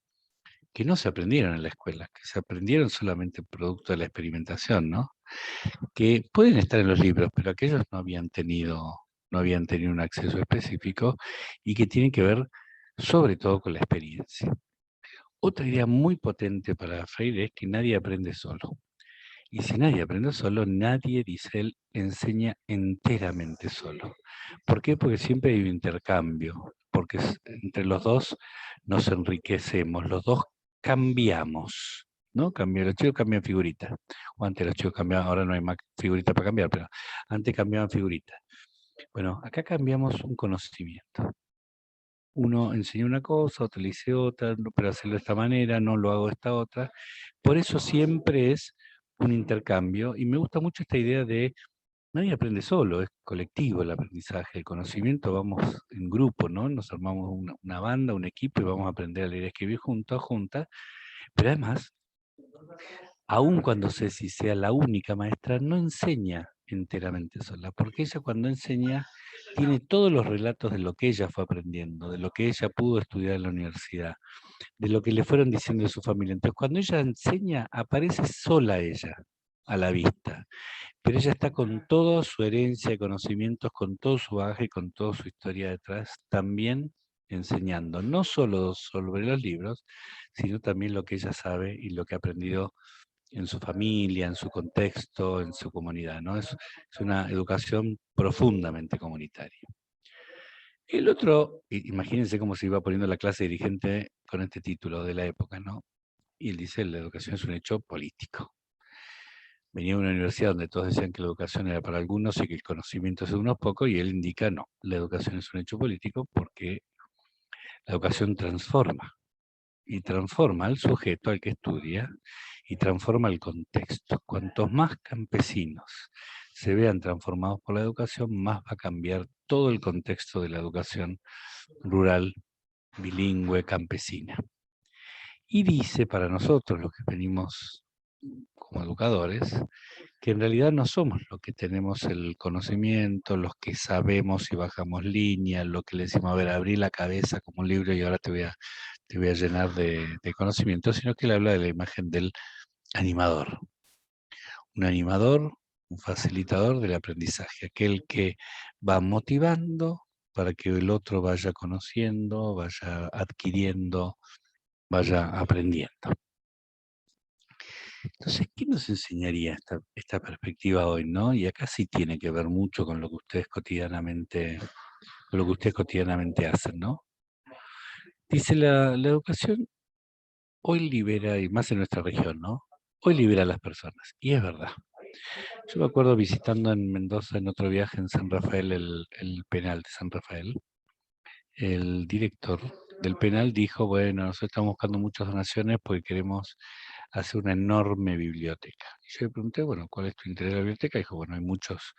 que no se aprendieron en la escuela, que se aprendieron solamente producto de la experimentación, ¿no? Que pueden estar en los libros, pero aquellos no habían tenido un acceso específico y que tienen que ver sobre todo con la experiencia. Otra idea muy potente para Freire es que nadie aprende solo. Y si nadie aprende solo, nadie, dice él, enseña enteramente solo. ¿Por qué? Porque siempre hay un intercambio, porque entre los dos nos enriquecemos, los dos cambiamos, ¿no? Los chicos cambian figuritas, o antes los chicos cambiaban, ahora no hay más figuritas para cambiar, pero antes cambiaban figuritas. Bueno, acá cambiamos un conocimiento. Uno enseña una cosa, otro le dice otra, pero hacerlo de esta manera, no lo hago de esta otra. Por eso siempre es un intercambio, y me gusta mucho esta idea de nadie aprende solo, es colectivo el aprendizaje, el conocimiento, vamos en grupo, ¿no? Nos armamos una banda, un equipo y vamos a aprender a leer y a escribir juntos, juntas, pero además, aun cuando Ceci sea la única maestra, no enseña enteramente sola, porque ella cuando enseña tiene todos los relatos de lo que ella fue aprendiendo, de lo que ella pudo estudiar en la universidad, de lo que le fueron diciendo de su familia. Entonces, cuando ella enseña, aparece sola ella a la vista, pero ella está con toda su herencia de conocimientos, con todo su bagaje, con toda su historia detrás, también enseñando, no solo sobre los libros, sino también lo que ella sabe y lo que ha aprendido en su familia, en su contexto, en su comunidad, ¿no? Es una educación profundamente comunitaria. El otro, imagínense cómo se iba poniendo la clase dirigente con este título de la época, ¿no? Y él dice, la educación es un hecho político. Venía de una universidad donde todos decían que la educación era para algunos y que el conocimiento es de unos pocos, y él indica, no, la educación es un hecho político porque la educación transforma, y transforma al sujeto, al que estudia, y transforma el contexto. Cuantos más campesinos se vean transformados por la educación, más va a cambiar todo el contexto de la educación rural, bilingüe, campesina. Y dice para nosotros, los que venimos como educadores, que en realidad no somos los que tenemos el conocimiento, los que sabemos y bajamos líneas, lo que le decimos, a ver, abrí la cabeza como un libro y ahora te voy a llenar de conocimiento, sino que le habla de la imagen del animador. Un animador, un facilitador del aprendizaje, aquel que va motivando para que el otro vaya conociendo, vaya adquiriendo, vaya aprendiendo. Entonces, ¿qué nos enseñaría esta perspectiva hoy, no? Y acá sí tiene que ver mucho con lo que ustedes cotidianamente hacen, ¿no? Dice, la educación hoy libera, y más en nuestra región, ¿no? Hoy libera a las personas, y es verdad. Yo me acuerdo visitando en Mendoza en otro viaje en San Rafael, el penal de San Rafael. El director del penal dijo, bueno, nosotros estamos buscando muchas donaciones porque queremos hacer una enorme biblioteca. Y yo le pregunté, bueno, ¿cuál es tu interés en la biblioteca? Dijo, bueno, hay muchos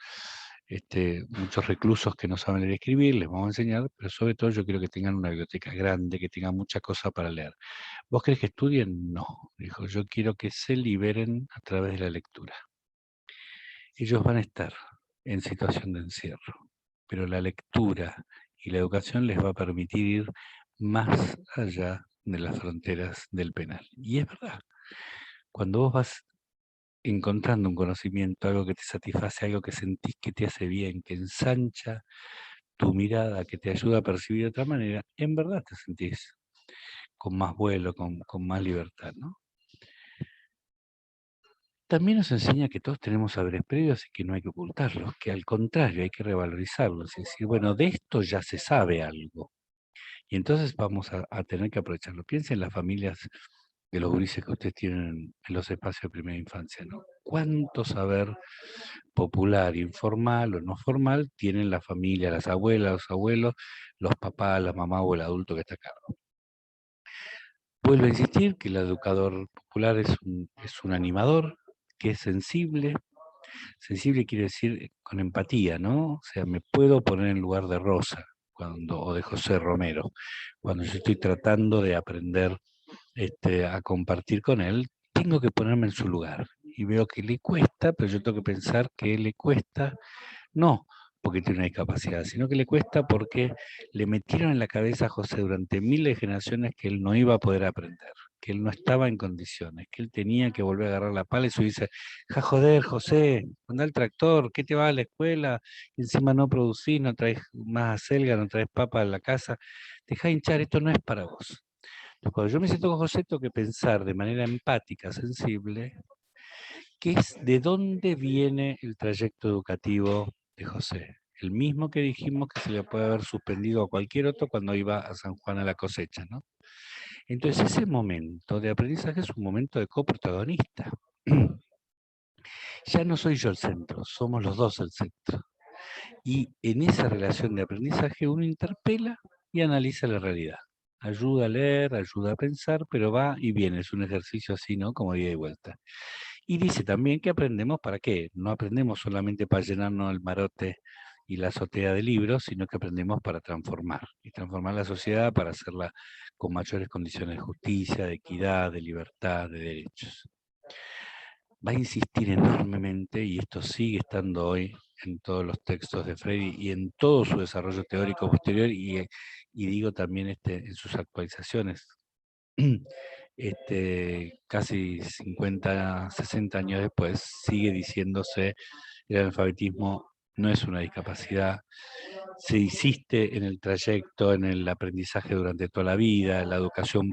reclusos que no saben leer y escribir, les vamos a enseñar, pero sobre todo yo quiero que tengan una biblioteca grande, que tengan mucha cosa para leer. ¿Vos querés que estudien? No. Dijo, yo quiero que se liberen a través de la lectura. Ellos van a estar en situación de encierro, pero la lectura y la educación les va a permitir ir más allá de las fronteras del penal. Y es verdad, cuando vos vas encontrando un conocimiento, algo que te satisface, algo que sentís que te hace bien, que ensancha tu mirada, que te ayuda a percibir de otra manera, en verdad te sentís con más vuelo, con más libertad, ¿no? También nos enseña que todos tenemos saberes previos y que no hay que ocultarlos, que al contrario hay que revalorizarlos y decir, bueno, de esto ya se sabe algo. Y entonces vamos a tener que aprovecharlo. Piensen en las familias de los gurises que ustedes tienen en los espacios de primera infancia, ¿no? ¿Cuánto saber popular, informal o no formal tienen la familia, las abuelas, los abuelos, los papás, la mamá o el adulto que está a cargo? Vuelvo a insistir que el educador popular es un animador, que es sensible. Sensible quiere decir con empatía, ¿no? O sea, me puedo poner en lugar de Rosa o de José Romero, cuando yo estoy tratando de aprender a compartir con él, tengo que ponerme en su lugar. Y veo que le cuesta, pero yo tengo que pensar que le cuesta, no porque tiene una discapacidad, sino que le cuesta porque le metieron en la cabeza a José durante miles de generaciones que él no iba a poder aprender, que él no estaba en condiciones, que él tenía que volver a agarrar la pala y subirse, ja joder, José, anda el tractor, ¿qué te va a la escuela? Encima no producís, no traes más acelga, no traes papa a la casa, deja hinchar, esto no es para vos. Entonces, cuando yo me siento con José, tengo que pensar de manera empática, sensible, qué es de dónde viene el trayecto educativo de José. El mismo que dijimos que se le puede haber suspendido a cualquier otro cuando iba a San Juan a la cosecha, ¿no? Entonces ese momento de aprendizaje es un momento de coprotagonista. Ya no soy yo el centro, somos los dos el centro. Y en esa relación de aprendizaje uno interpela y analiza la realidad. Ayuda a leer, ayuda a pensar, pero va y viene, es un ejercicio así, ¿no? Como ida y vuelta. Y dice también que aprendemos para qué. No aprendemos solamente para llenarnos el marote y la azotea de libros, sino que aprendemos para transformar. Y transformar la sociedad para hacerla con mayores condiciones de justicia, de equidad, de libertad, de derechos. Va a insistir enormemente, y esto sigue estando hoy en todos los textos de Freire y en todo su desarrollo teórico posterior, y digo también en sus actualizaciones, casi 50, 60 años después, sigue diciéndose el analfabetismo no es una discapacidad, se insiste en el trayecto, en el aprendizaje durante toda la vida, la educación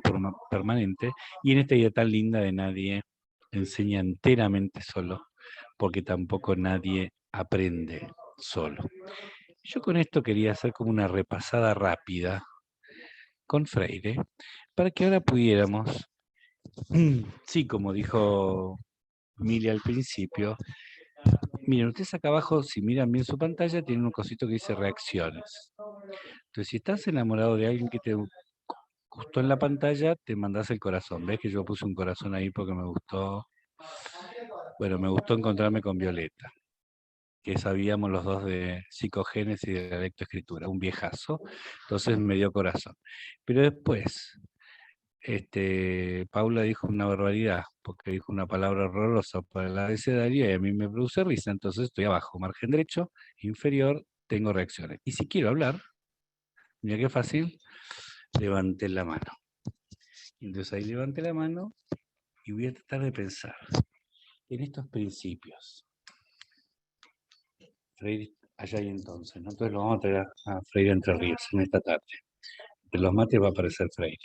permanente, y en esta idea tan linda de nadie enseña enteramente solo, porque tampoco nadie aprende solo. Yo con esto quería hacer como una repasada rápida con Freire, para que ahora pudiéramos, sí, como dijo Mili al principio, miren, ustedes acá abajo, si miran bien su pantalla, tienen un cosito que dice reacciones. Entonces, si estás enamorado de alguien que te gustó en la pantalla, te mandás el corazón. ¿Ves que yo puse un corazón ahí porque me gustó? Bueno, me gustó encontrarme con Violeta, que sabíamos los dos de psicogénesis y de la lectoescritura, un viejazo, entonces me dio corazón. Pero después, Paula dijo una barbaridad, porque dijo una palabra horrorosa para el abecedario y a mí me produce risa, entonces estoy abajo, margen derecho, inferior, tengo reacciones. Y si quiero hablar, mira qué fácil, levanté la mano. Entonces ahí levanté la mano y voy a tratar de pensar en estos principios. Freire, allá y entonces, ¿no? Entonces lo vamos a traer a Freire Entre Ríos en esta tarde. En los mates va a aparecer Freire.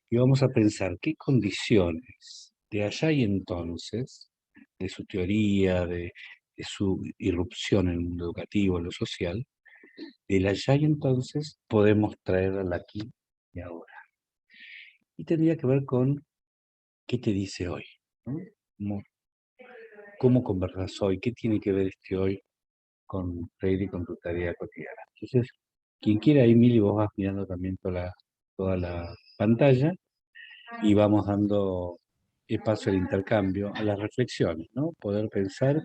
Y vamos a pensar qué condiciones de allá y entonces, de su teoría, de su irrupción en el mundo educativo, en lo social, del allá y entonces podemos traer al aquí y ahora. Y tendría que ver con qué te dice hoy, ¿no? ¿cómo conversas hoy? ¿Qué tiene que ver este hoy con Freire y con tu tarea cotidiana? Entonces, quien quiera, ahí Mili, vos vas mirando también toda la pantalla y vamos dando espacio al intercambio, a las reflexiones, ¿no? Poder pensar.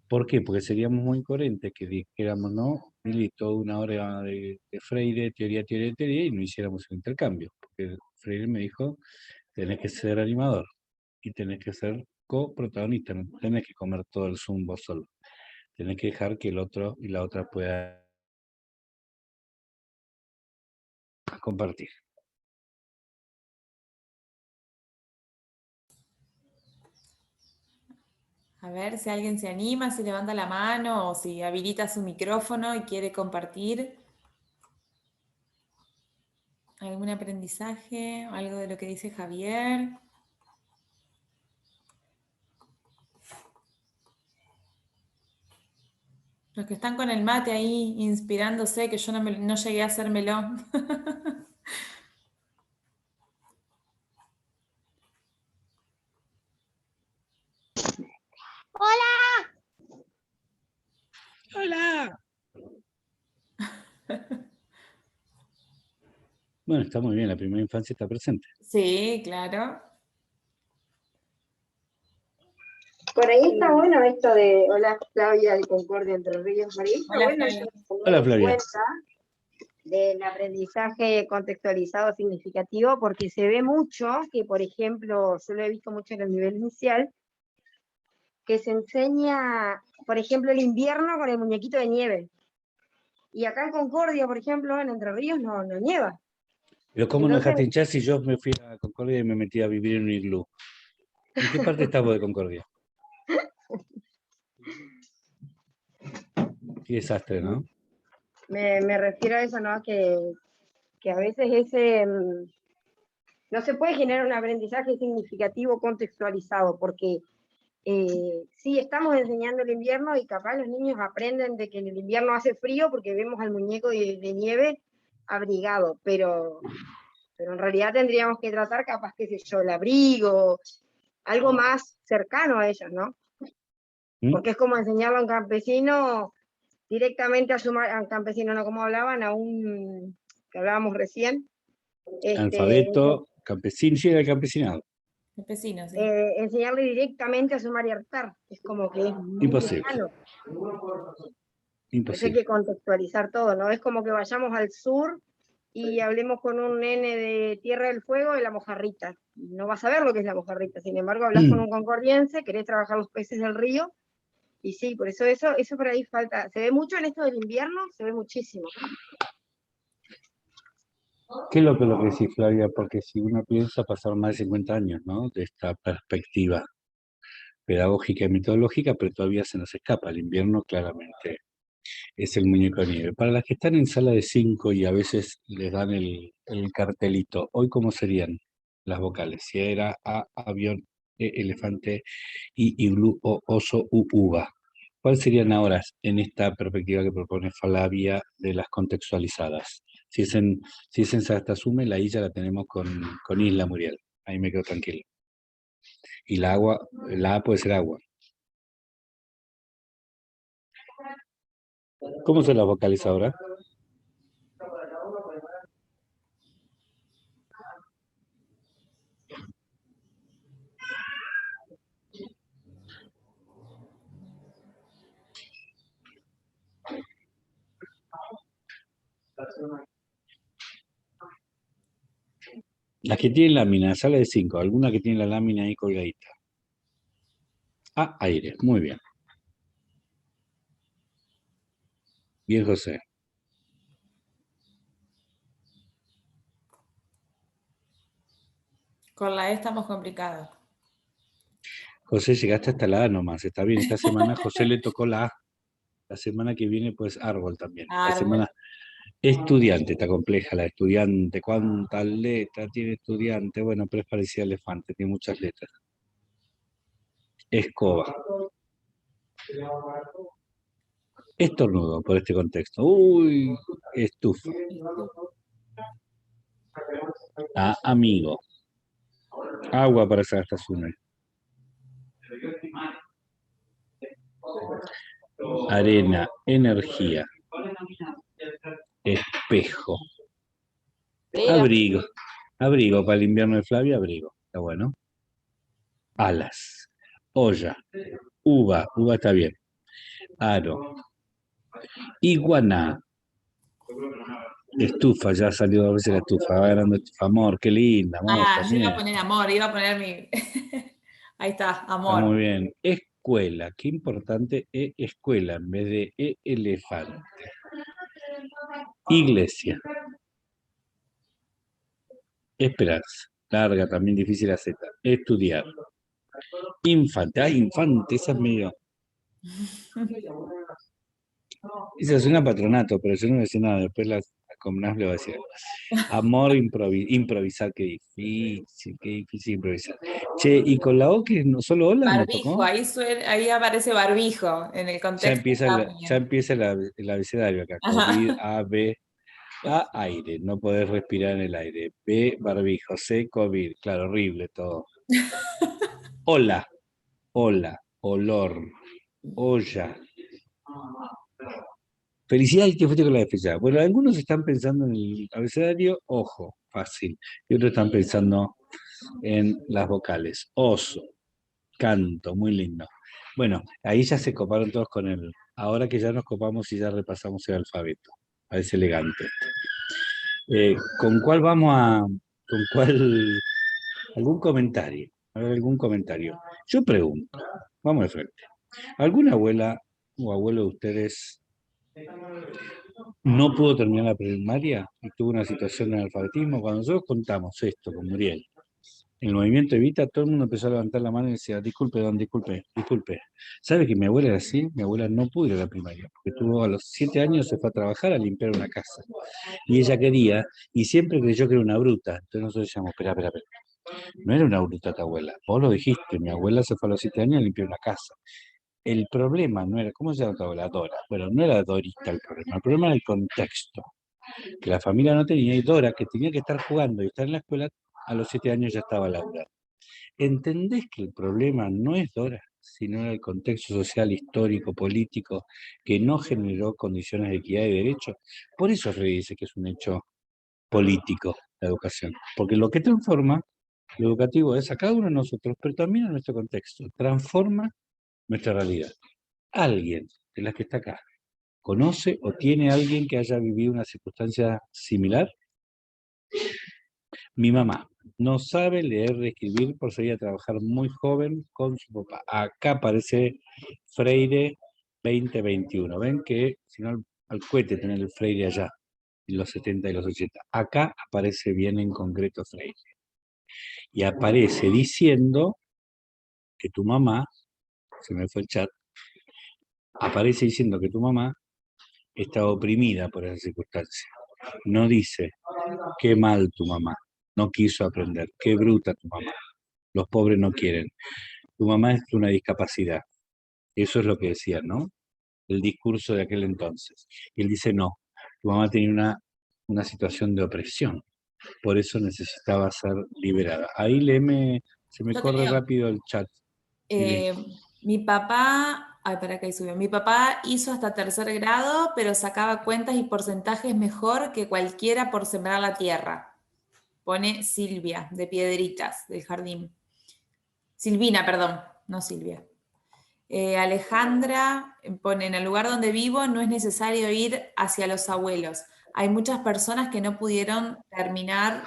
¿Por qué? Porque seríamos muy coherentes que dijéramos, no, Mili, toda una hora de Freire, teoría, teoría, teoría, y no hiciéramos el intercambio. Porque Freire me dijo, tenés que ser animador y tenés que ser coprotagonista, no tenés que comer todo el Zoom vos solo. Tenés que dejar que el otro y la otra pueda compartir. A ver si alguien se anima, si levanta la mano o si habilita su micrófono y quiere compartir algún aprendizaje, algo de lo que dice Javier. Los que están con el mate ahí inspirándose, que yo no llegué a hacérmelo. ¡Hola! Bueno, está muy bien, la primera infancia está presente. Sí, claro. Por ahí está bueno esto de, hola Flavia de Concordia Entre Ríos, por ahí está Hola, bueno Flavia. esto de tener Hola, en Flavia. cuenta del aprendizaje contextualizado significativo, porque se ve mucho, que por ejemplo, yo lo he visto mucho en el nivel inicial, que se enseña, por ejemplo, el invierno con el muñequito de nieve. Y acá en Concordia, por ejemplo, en Entre Ríos no nieva. Pero ¿cómo no Entonces, dejaste hinchar si yo me fui a Concordia y me metí a vivir en un iglú? ¿En qué parte estás vos de Concordia? Qué desastre, ¿no? me refiero a eso, ¿no? Que a veces ese no se puede generar un aprendizaje significativo contextualizado, porque sí estamos enseñando el invierno y capaz los niños aprenden de que en el invierno hace frío porque vemos al muñeco de nieve abrigado, pero en realidad tendríamos que tratar capaz, qué sé yo, el abrigo, algo más cercano a ellos, ¿no? ¿Mm? Porque es como enseñarlo a un campesino directamente a un campesino, no como hablaban, a un que hablábamos recién, Alfabeto, campesino, llega el campesinado. Campesino, sí. enseñarle directamente a sumar y a restar. Es como que es muy Imposible. lejano. Por eso hay Imposible. que contextualizar todo, ¿no? Es como que vayamos al sur y hablemos con un nene de Tierra del Fuego de la mojarrita. No vas a ver lo que es la mojarrita. Sin embargo, hablas con un concordiense, querés trabajar los peces del río, y sí, por eso por ahí falta. Se ve mucho en esto del invierno, se ve muchísimo. ¿Qué es lo que decís, Flavia? Porque si uno piensa pasar más de 50 años, ¿no? De esta perspectiva pedagógica y metodológica, pero todavía se nos escapa. El invierno claramente es el muñeco de nieve. Para las que están en sala de 5 y a veces les dan el cartelito, ¿hoy cómo serían las vocales? Si era A, avión, E, elefante, I, iglú, O, oso, U, uva. ¿Cuáles serían ahora en esta perspectiva que propone Flavia de las contextualizadas? Si es en Sagastasume, la I ya la tenemos con Isla Muriel. Ahí me quedo tranquilo. Y la A puede ser agua. ¿Cómo son las vocales ahora? Las que tienen lámina, sala de 5, alguna que tiene la lámina ahí colgadita. Ah, aire, muy bien. Bien, José. Con la E estamos complicados. José, llegaste hasta la A nomás, está bien. Esta semana José le tocó la A. La semana que viene, pues, árbol también. La semana estudiante, está compleja la estudiante. ¿Cuántas letras tiene estudiante? Bueno, pero es parecida al elefante, tiene muchas letras. Escoba. Estornudo por este contexto. Uy, estufa. Ah, amigo. Agua para Sagastasume. arena, energía, espejo, abrigo. Abrigo para el invierno de Flavia, abrigo. Está bueno. Alas, olla, uva está bien. Aro, iguana, estufa, ya salió 2 veces la estufa, va ganando estufa, amor, qué linda, amor, Ah, yo iba a también. poner amor, iba a poner mi... Ahí está, Está amor. muy bien. Escuela, qué importante, escuela en vez de elefante. Iglesia. Esperanza. Larga, también difícil la Z. Estudiar. Infante. Ah, infante, esa es medio. Esa es una patronato, pero yo no voy a decir nada. Después la Comnaf le va a decir. Amor, improvisar, qué difícil improvisar. Che, y con la O que no solo hola nos Barbijo, tocó. ahí aparece barbijo en el contexto. Ya empieza el abecedario acá. COVID, A, B. A, aire, no podés respirar en el aire. B, barbijo. C, COVID. Claro, horrible todo. Hola, olor, olla. Felicidades que fuiste con la defensa. Bueno, algunos están pensando en el abecedario, ojo, fácil. Y otros están pensando en las vocales. Oso, canto, muy lindo. Bueno, ahí ya se coparon todos con el. Ahora que ya nos copamos y ya repasamos el alfabeto. Parece elegante. ¿Con cuál vamos a. ¿Con cuál? ¿Algún comentario? A ver, algún comentario. Yo pregunto, vamos de frente. ¿Alguna abuela o abuelo de ustedes no pudo terminar la primaria y tuvo una situación de analfabetismo? Cuando nosotros contamos esto con Muriel, el movimiento Evita, todo el mundo empezó a levantar la mano y decía, disculpe, don, disculpe. ¿Sabe que mi abuela era así? Mi abuela no pudo ir a la primaria, porque tuvo a los 7 años, se fue a trabajar a limpiar una casa. Y ella quería, y siempre creyó que era una bruta. Entonces nosotros decíamos, espera. No era una bruta tu abuela. Vos lo dijiste, mi abuela se fue a los 7 años a limpiar una casa. El problema no era, ¿cómo se llama tu abuela? Dora. Bueno, no era Dorita el problema era el contexto, que la familia no tenía, y Dora, que tenía que estar jugando y estar en la escuela, a los 7 años ya estaba laburando. ¿Entendés que el problema no es Dora, sino el contexto social, histórico, político, que no generó condiciones de equidad y derecho? Por eso Freire dice que es un hecho político la educación, porque lo que transforma lo educativo es a cada uno de nosotros, pero también a nuestro contexto, transforma nuestra realidad. Alguien de las que está acá, ¿conoce o tiene alguien que haya vivido una circunstancia similar? Mi mamá no sabe leer y escribir por salir a trabajar muy joven con su papá. Acá aparece Freire 2021. Ven que, si no, al cohete tener el Freire allá, en los 70 y los 80. Acá aparece bien en concreto Freire. Y aparece diciendo que tu mamá, se me fue el chat, aparece diciendo que tu mamá está oprimida por esa circunstancia. No dice, qué mal tu mamá, no quiso aprender, qué bruta tu mamá, los pobres no quieren. Tu mamá es una discapacidad. Eso es lo que decía, ¿no? El discurso de aquel entonces. Y él dice, no, tu mamá tenía una situación de opresión, por eso necesitaba ser liberada. Ahí se me Yo te corre leo. rápido el chat. Mi papá, ay, para que ahí subió. Mi papá hizo hasta 3er grado, pero sacaba cuentas y porcentajes mejor que cualquiera por sembrar la tierra. Pone Silvia, de Piedritas, del jardín. Silvina, perdón, no Silvia. Alejandra pone, en el lugar donde vivo no es necesario ir hacia los abuelos. Hay muchas personas que no pudieron terminar.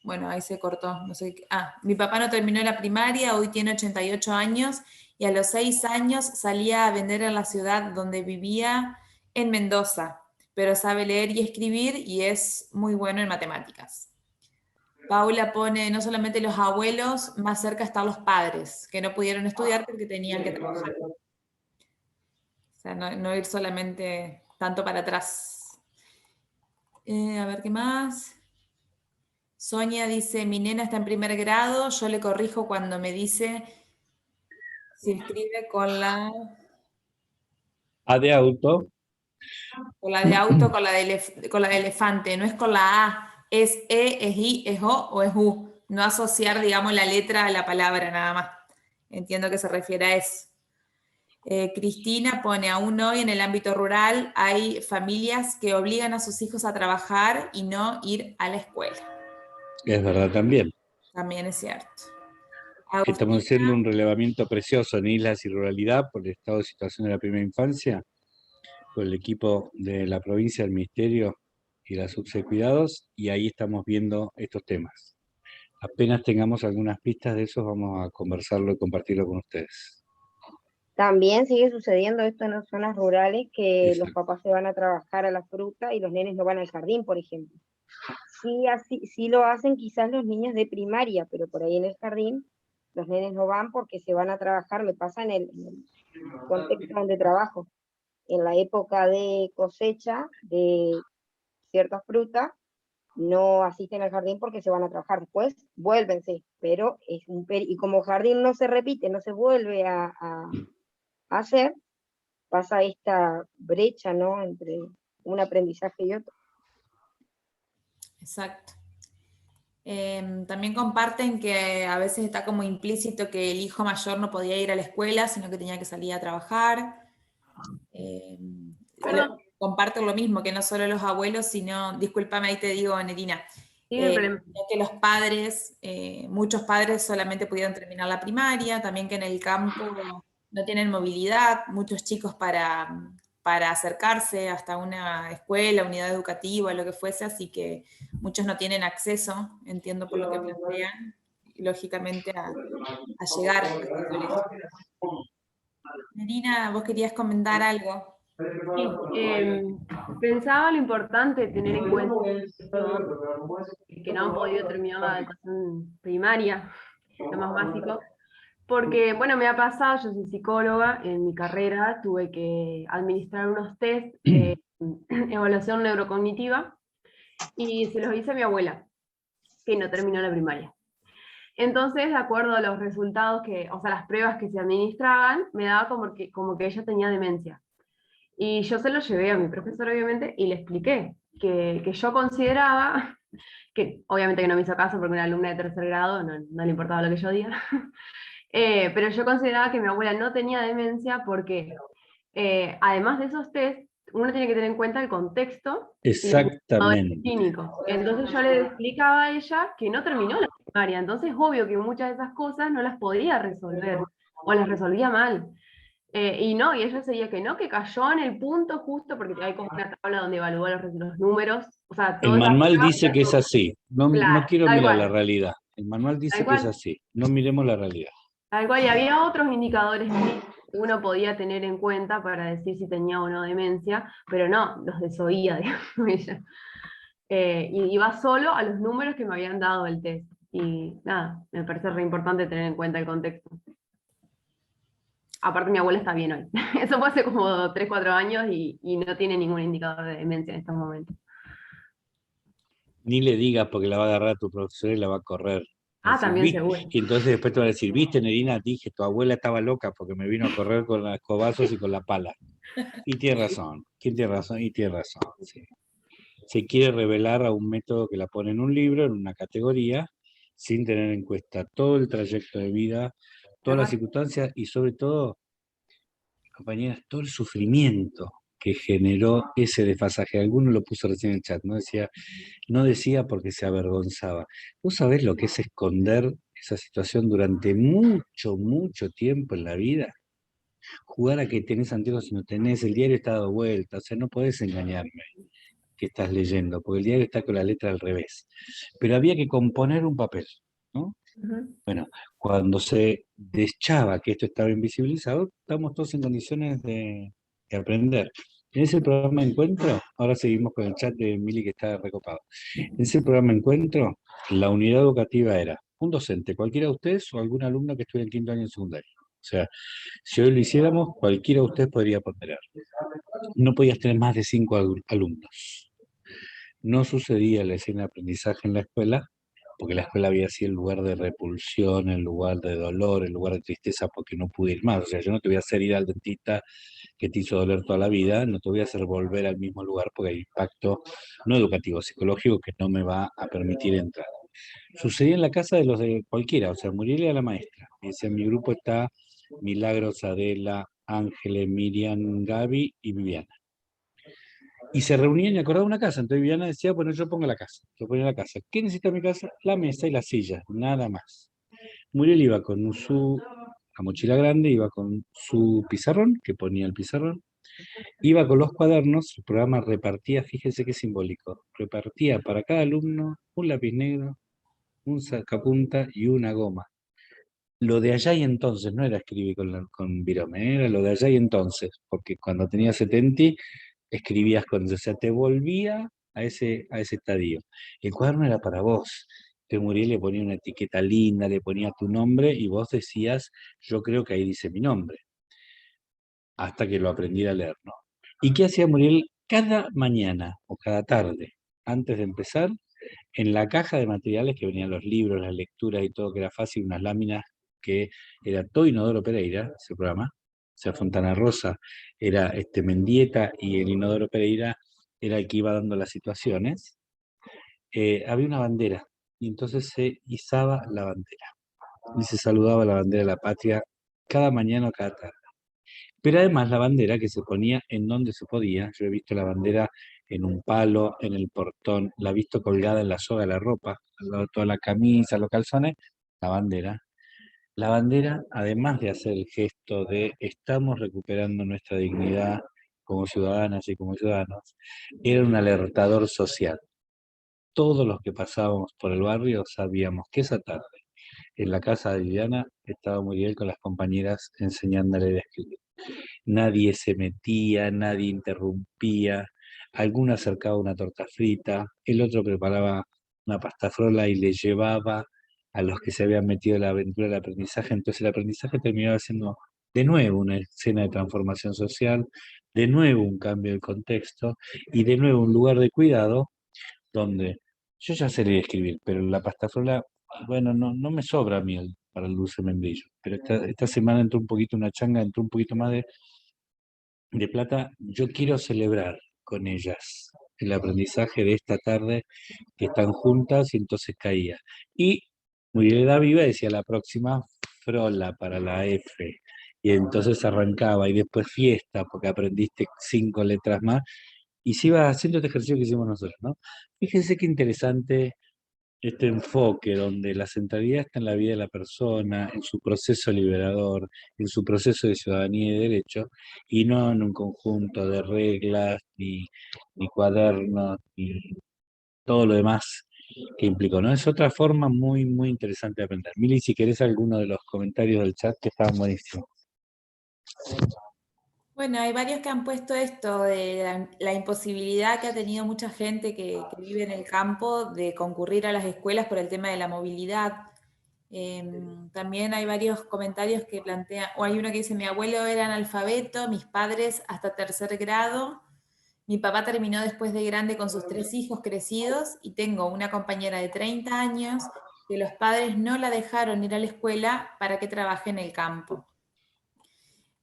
Bueno, ahí se cortó, no sé. Mi papá no terminó la primaria, hoy tiene 88 años y a los 6 años salía a vender en la ciudad donde vivía, en Mendoza, pero sabe leer y escribir y es muy bueno en matemáticas. Paula pone, no solamente los abuelos, más cerca están los padres, que no pudieron estudiar porque tenían que trabajar. O sea, no ir solamente tanto para atrás. A ver qué más. Sonia dice, mi nena está en 1er grado, yo le corrijo cuando me dice si escribe con la A de auto. de auto, con la de elefante, no es con la A, es E, es I, es O o es U. No asociar, digamos, la letra a la palabra nada más. Entiendo que se refiere a eso. Cristina pone, aún hoy en el ámbito rural hay familias que obligan a sus hijos a trabajar y no ir a la escuela. Es verdad también. También es cierto. Estamos haciendo un relevamiento precioso en islas y ruralidad por el estado de situación de la primera infancia, por el equipo de la provincia, del ministerio y la subsecretarías, y ahí estamos viendo estos temas. Apenas tengamos algunas pistas de eso, vamos a conversarlo y compartirlo con ustedes. También sigue sucediendo esto en las zonas rurales, que los Exacto. papás se van a trabajar a la fruta y los nenes no van al jardín, por ejemplo. Sí lo hacen quizás los niños de primaria, pero por ahí en el jardín los nenes no van porque se van a trabajar. Me pasa en el contexto donde trabajo. En la época de cosecha de ciertas frutas, no asisten al jardín porque se van a trabajar. Después vuelven, sí, pero y como jardín no se repite, no se vuelve a hacer, pasa esta brecha, ¿no?, entre un aprendizaje y otro. Exacto. También comparten que a veces está como implícito que el hijo mayor no podía ir a la escuela, sino que tenía que salir a trabajar. Comparten lo mismo, que no solo los abuelos, sino, discúlpame, ahí te digo, Nerina, que los padres, muchos padres solamente pudieron terminar la primaria, también que en el campo no tienen movilidad, muchos chicos para acercarse hasta una escuela, unidad educativa, lo que fuese, así que muchos no tienen acceso, entiendo por lo que plantean, lógicamente a llegar a este colegio. Nerina, vos querías comentar algo. Sí, pensaba lo importante de tener en cuenta que no han podido terminar la educación primaria, lo más básico, porque, bueno, me ha pasado, yo soy psicóloga, en mi carrera tuve que administrar unos test de evaluación neurocognitiva y se los hice a mi abuela, que no terminó la primaria. Entonces, de acuerdo a los resultados o sea, las pruebas que se administraban, me daba como que ella tenía demencia. Y yo se lo llevé a mi profesor, obviamente, y le expliqué que yo consideraba, que obviamente que no me hizo caso porque una alumna de tercer grado no le importaba lo que yo diga, pero yo consideraba que mi abuela no tenía demencia porque, además de esos test, uno tiene que tener en cuenta el contexto y los indicadores clínicos. Entonces yo le explicaba a ella que no terminó la primaria, entonces obvio que muchas de esas cosas no las podía resolver, o las resolvía mal. Y ella seguía que no, que cayó en el punto justo, porque hay como una tabla donde evalúa los números. O sea, El manual dice que es así. No, claro, no quiero mirar cual. la realidad. El manual dice que es así. No miremos la realidad. Tal cual, y había otros indicadores que uno podía tener en cuenta para decir si tenía o no demencia, pero no, los desoía, digamos, ella. Y va solo a los números que me habían dado el test. Y nada, me parece re importante tener en cuenta el contexto. Aparte mi abuela está bien hoy. Eso fue hace como 3, 4 años y no tiene ningún indicador de demencia en estos momentos. Ni le digas porque la va a agarrar a tu profesor y la va a correr. También seguro. Y entonces después te va a decir, viste, Nerina, dije, tu abuela estaba loca porque me vino a correr con los escobazos y con la pala. Y tiene razón, ¿quién tiene razón? Y tiene razón, sí. Se quiere revelar a un método que la pone en un libro, en una categoría, sin tener en cuenta todo el trayecto de vida, todas las circunstancias y sobre todo, compañeras, todo el sufrimiento que generó ese desfasaje. Alguno lo puso recién en el chat, no decía porque se avergonzaba. ¿Vos sabés lo que es esconder esa situación durante mucho, mucho tiempo en la vida? Jugar a que tenés anteojos y no tenés, el diario está dado vuelta, o sea, no podés engañarme que estás leyendo, porque el diario está con la letra al revés. Pero había que componer un papel, ¿no? Bueno, cuando se deschaba que esto estaba invisibilizado, estamos todos en condiciones de aprender. En ese programa de encuentro, ahora seguimos con el chat de Mili que está recopado. En ese programa de encuentro, la unidad educativa era un docente, cualquiera de ustedes o algún alumno que estuviera en quinto año en secundario. O sea, si hoy lo hiciéramos, cualquiera de ustedes podría ponderar. No podías tener más de 5 alumnos. No sucedía la escena de aprendizaje en la escuela, porque la escuela había sido el lugar de repulsión, el lugar de dolor, el lugar de tristeza porque no pude ir más. O sea, yo no te voy a hacer ir al dentista que te hizo doler toda la vida, no te voy a hacer volver al mismo lugar porque hay impacto no educativo, psicológico que no me va a permitir entrar. Sucedía en la casa de los de cualquiera, o sea, Muriel era la maestra. Y decía, en mi grupo está Milagros, Adela, Ángeles, Miriam, Gaby y Viviana. Y se reunían y acordaban una casa. Entonces Viviana decía, bueno, yo pongo la casa. Yo ponía la casa. ¿Qué necesita mi casa? La mesa y la silla, nada más. Muriel iba con la mochila grande, iba con su pizarrón, que ponía el pizarrón, iba con los cuadernos, el programa repartía, fíjense qué simbólico, repartía para cada alumno un lápiz negro, un sacapunta y una goma. Lo de allá y entonces no era escribir con virome, era lo de allá y entonces, porque cuando tenía 70 escribías con, o sea, te volvía a ese estadio. El cuaderno era para vos. Te Muriel le ponía una etiqueta linda, le ponía tu nombre y vos decías, yo creo que ahí dice mi nombre, hasta que lo aprendí a leer, ¿no? ¿Y qué hacía Muriel cada mañana o cada tarde, antes de empezar? En la caja de materiales que venían los libros, las lecturas y todo, que era fácil, unas láminas que era todo Inodoro Pereira, ese programa, o sea, Fontana Rosa era Mendieta y el Inodoro Pereira era el que iba dando las situaciones, había una bandera y entonces se izaba la bandera y se saludaba la bandera de la patria cada mañana o cada tarde. Pero además la bandera que se ponía en donde se podía, yo he visto la bandera en un palo, en el portón, la he visto colgada en la soga de la ropa, al lado de toda la camisa, los calzones, la bandera. La bandera, además de hacer el gesto de estamos recuperando nuestra dignidad como ciudadanas y como ciudadanos, era un alertador social. Todos los que pasábamos por el barrio sabíamos que esa tarde, en la casa de Liliana, estaba Muriel con las compañeras enseñándole a escribir. Nadie se metía, nadie interrumpía, alguno acercaba una torta frita, el otro preparaba una pasta frola y le llevaba a los que se habían metido en la aventura del aprendizaje. Entonces el aprendizaje terminaba siendo de nuevo una escena de transformación social, de nuevo un cambio de contexto y de nuevo un lugar de cuidado donde yo ya sé leer y escribir, pero la pasta frola, bueno, no me sobra miel para el dulce membrillo, pero esta semana entró un poquito una changa, entró un poquito más de plata. Yo quiero celebrar con ellas el aprendizaje de esta tarde, que están juntas y entonces caía. Y Muriel Viva decía la próxima frola para la F. Y entonces arrancaba y después fiesta, porque aprendiste 5 letras más, y se iba haciendo este ejercicio que hicimos nosotros, ¿no? Fíjense qué interesante este enfoque donde la centralidad está en la vida de la persona, en su proceso liberador, en su proceso de ciudadanía y derecho, y no en un conjunto de reglas, ni cuadernos, ni todo lo demás que implicó, ¿no? Es otra forma muy, muy interesante de aprender. Mili, si querés alguno de los comentarios del chat que estaban buenísimos. Bueno, hay varios que han puesto esto de la imposibilidad que ha tenido mucha gente que vive en el campo de concurrir a las escuelas por el tema de la movilidad. También hay varios comentarios que plantean, o hay uno que dice, mi abuelo era analfabeto, mis padres hasta 3er grado, mi papá terminó después de grande con sus 3 hijos crecidos y tengo una compañera de 30 años que los padres no la dejaron ir a la escuela para que trabaje en el campo.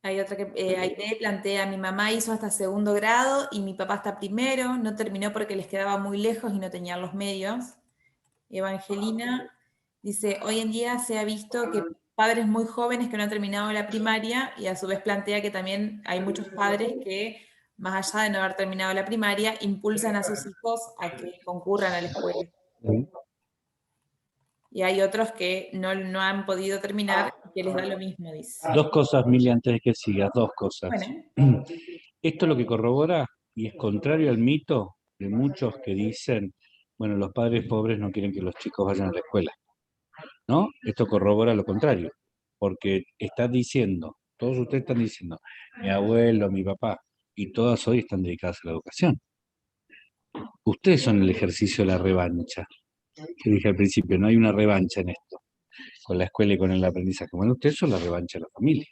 Hay otra que Aide plantea, mi mamá hizo hasta 2º grado y mi papá hasta 1º, no terminó porque les quedaba muy lejos y no tenían los medios. Evangelina dice, hoy en día se ha visto que padres muy jóvenes que no han terminado la primaria y a su vez plantea que también hay muchos padres que, más allá de no haber terminado la primaria, impulsan a sus hijos a que concurran a la escuela. Y hay otros que no han podido terminar y que les da lo mismo, dice. 2 cosas, Mili, antes de que sigas, 2 cosas. Bueno. Esto lo que corrobora, y es contrario al mito de muchos que dicen, bueno, los padres pobres no quieren que los chicos vayan a la escuela, ¿no? Esto corrobora lo contrario, porque están diciendo, todos ustedes están diciendo, mi abuelo, mi papá, y todas hoy están dedicadas a la educación. Ustedes son el ejercicio de la revancha, que dije al principio, no hay una revancha en esto, con la escuela y con el aprendizaje. Bueno, ustedes son la revancha de la familia.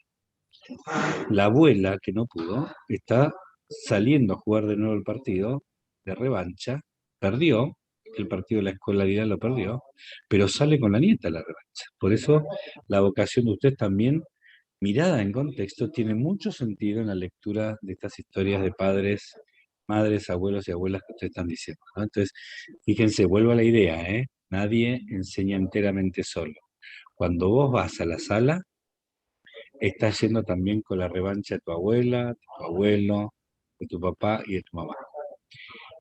La abuela, que no pudo, está saliendo a jugar de nuevo el partido de revancha, perdió, el partido de la escolaridad lo perdió, pero sale con la nieta a la revancha. Por eso la vocación de usted también, mirada en contexto, tiene mucho sentido en la lectura de estas historias de padres, madres, abuelos y abuelas que ustedes están diciendo, ¿no? Entonces, fíjense, vuelvo a la idea, Nadie enseña enteramente solo. Cuando vos vas a la sala, estás yendo también con la revancha de tu abuela, de tu abuelo, de tu papá y de tu mamá.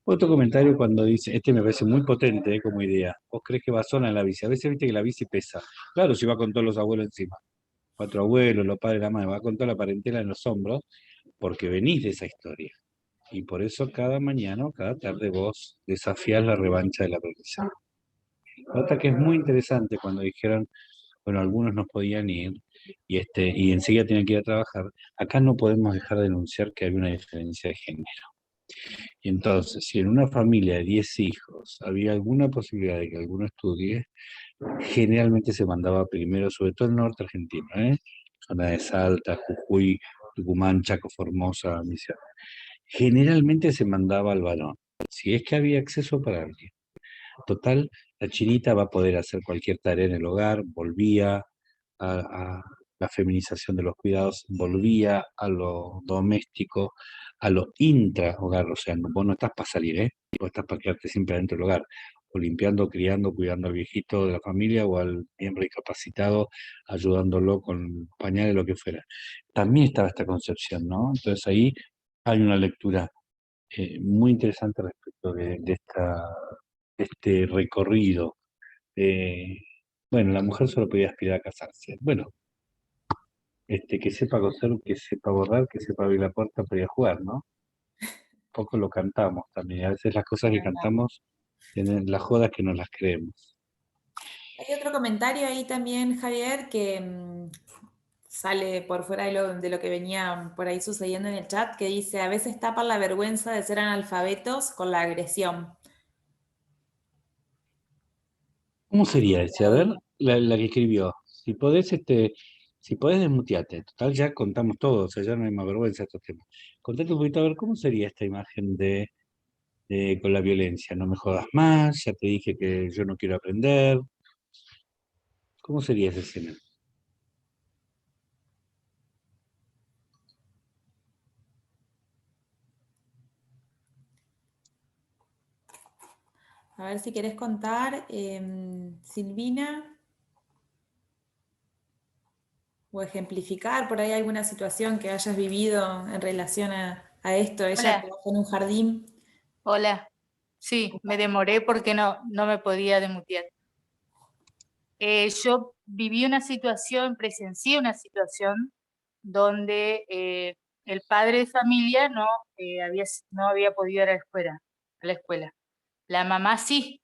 Otro comentario cuando dice, este me parece muy potente como idea, vos crees que va sola en la bici, a veces viste que la bici pesa, claro, si va con todos los abuelos encima, 4 abuelos, los padres, la madre, va con toda la parentela en los hombros, porque venís de esa historia. Y por eso cada mañana o cada tarde vos desafías la revancha del aprendizaje. Otra que es muy interesante cuando dijeron, bueno, algunos no podían ir y enseguida tenían que ir a trabajar, acá no podemos dejar de denunciar que hay una diferencia de género. Y entonces, si en una familia de 10 hijos había alguna posibilidad de que alguno estudie, generalmente se mandaba primero, sobre todo el norte argentino, zona de Salta, Jujuy, Tucumán, Chaco, Formosa, Misiones. Generalmente se mandaba al varón, si es que había acceso para alguien. Total, la chinita va a poder hacer cualquier tarea en el hogar, volvía a la feminización de los cuidados, volvía a lo doméstico, a lo intra-hogar, o sea, vos no estás para salir, vos estás para quedarte siempre dentro del hogar, o limpiando, criando, cuidando al viejito de la familia o al miembro discapacitado, ayudándolo con pañales, lo que fuera. También estaba esta concepción, ¿no? Entonces ahí hay una lectura muy interesante respecto de este recorrido. Bueno, la mujer solo podía aspirar a casarse. Bueno, que sepa coser, que sepa borrar, que sepa abrir la puerta para ir a jugar, ¿no? Poco lo cantamos también. A veces las cosas que cantamos tienen las jodas que no las creemos. Hay otro comentario ahí también, Javier, que sale por fuera de lo que venía por ahí sucediendo en el chat, que dice, a veces tapan la vergüenza de ser analfabetos con la agresión. ¿Cómo sería ese? A ver, la que escribió. Si podés desmuteate. Total, ya contamos todo, o sea, ya no hay más vergüenza de estos temas. Contate un poquito a ver cómo sería esta imagen con la violencia. No me jodas más, ya te dije que yo no quiero aprender. ¿Cómo sería esa escena? A ver si querés contar, Silvina, o ejemplificar por ahí alguna situación que hayas vivido en relación a esto. Ella Hola. trabajó en un jardín. Hola. Sí, me demoré porque no me podía demutear. Yo presencié una situación donde el padre de familia no había podido ir a la escuela. La mamá sí,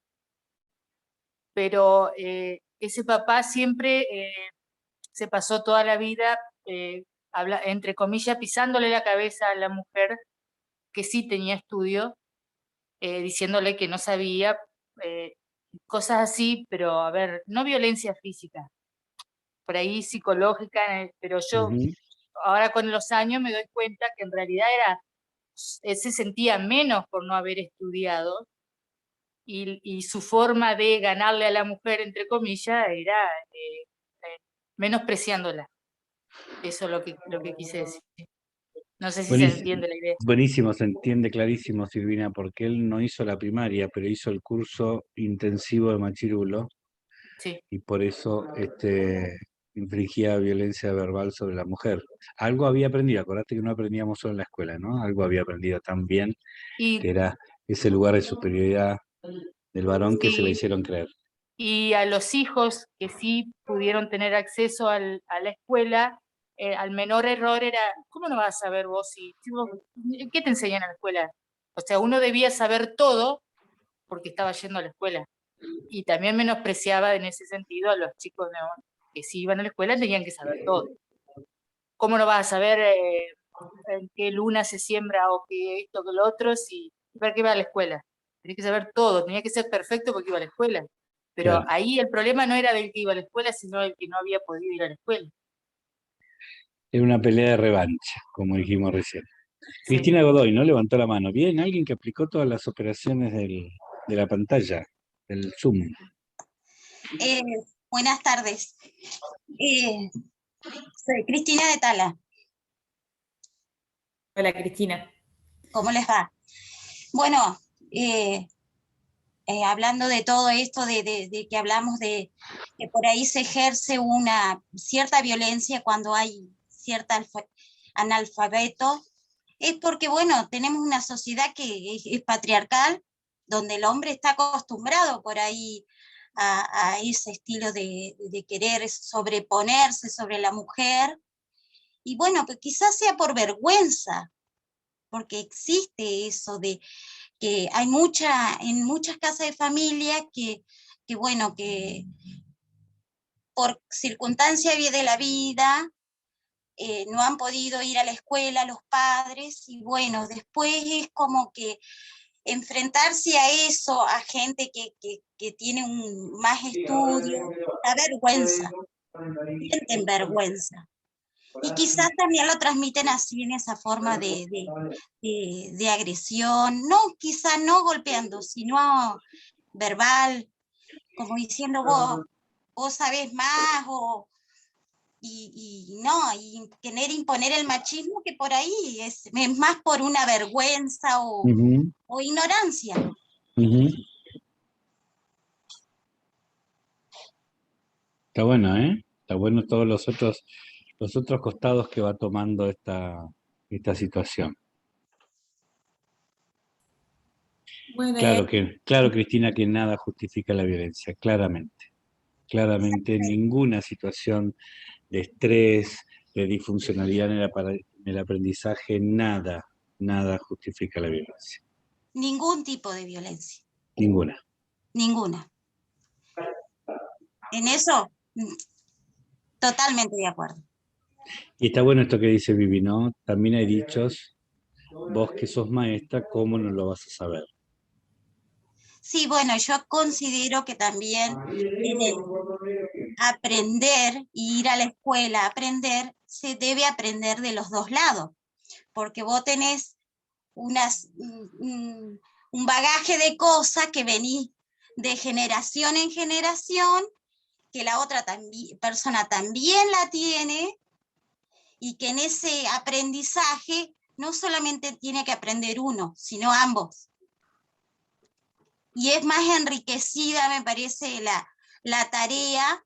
pero ese papá siempre se pasó toda la vida, entre comillas, pisándole la cabeza a la mujer que sí tenía estudio, diciéndole que no sabía, cosas así, pero a ver, no violencia física, por ahí psicológica, pero yo Ujú. ahora con los años me doy cuenta que en realidad él se sentía menos por no haber estudiado y su forma de ganarle a la mujer, entre comillas, era menospreciándola. Eso es lo que quise decir. No sé si se Buenísimo, entiende la idea. buenísimo, se entiende clarísimo, Silvina, porque él no hizo la primaria, pero hizo el curso intensivo de Machirulo Sí. y por eso infligía violencia verbal sobre la mujer. Algo había aprendido, acordate que no aprendíamos solo en la escuela, ¿no? Algo había aprendido también, que Y era ese lugar de superioridad del varón que se le sí, hicieron creer. y a los hijos que sí pudieron tener acceso a la escuela, al menor error era, ¿cómo no vas a saber vos? ¿Qué te enseñan en la escuela? O sea, uno debía saber todo porque estaba yendo a la escuela. Y también menospreciaba en ese sentido a los chicos que sí iban a la escuela, tenían que saber todo. ¿Cómo no vas a saber en qué luna se siembra o qué esto, que lo otro, para qué va a la escuela? Tenía que saber todo, tenía que ser perfecto porque iba a la escuela. Pero Claro. ahí el problema no era del que iba a la escuela, sino del que no había podido ir a la escuela. Era una pelea de revancha, como dijimos recién. Sí. Cristina Godoy, ¿no? Levantó la mano. Bien, alguien que aplicó todas las operaciones de la pantalla, del Zoom. Buenas tardes. Soy Cristina de Tala. Hola, Cristina. ¿Cómo les va? Bueno, hablando de todo esto, de que hablamos de que por ahí se ejerce una cierta violencia cuando hay cierta analfabeto, es porque, bueno, tenemos una sociedad que es patriarcal, donde el hombre está acostumbrado por ahí a ese estilo de querer sobreponerse sobre la mujer, y bueno, pues quizás sea por vergüenza, porque existe eso de que hay en muchas casas de familia que bueno, que por circunstancia de la vida no han podido ir a la escuela los padres, y bueno, después es como que enfrentarse a eso, a gente que tiene más estudio, da vergüenza, sienten vergüenza. Y quizás también lo transmiten así en esa forma de agresión, no, quizás no golpeando, sino verbal, como diciendo vos sabés más, y no, y querer imponer el machismo, que por ahí es más por una vergüenza Ujú, o ignorancia. ujú. Está bueno, ¿eh? Está bueno todos los otros costados que va tomando esta situación. Bueno, Claro, Cristina, que nada justifica la violencia, claramente. Claramente ninguna situación de estrés, de disfuncionalidad en el aprendizaje, nada justifica la violencia. Ningún tipo de violencia, Ninguna. ninguna. En eso, totalmente de acuerdo. Y está bueno esto que dice Vivi, ¿no? También hay dichos, vos que sos maestra, ¿cómo no lo vas a saber? Sí, bueno, yo considero que también en el aprender, ir a la escuela, aprender, se debe aprender de los dos lados, porque vos tenés un bagaje de cosas que venís de generación en generación, que la otra persona también la tiene, y que en ese aprendizaje no solamente tiene que aprender uno, sino ambos. Y es más enriquecida, me parece, la tarea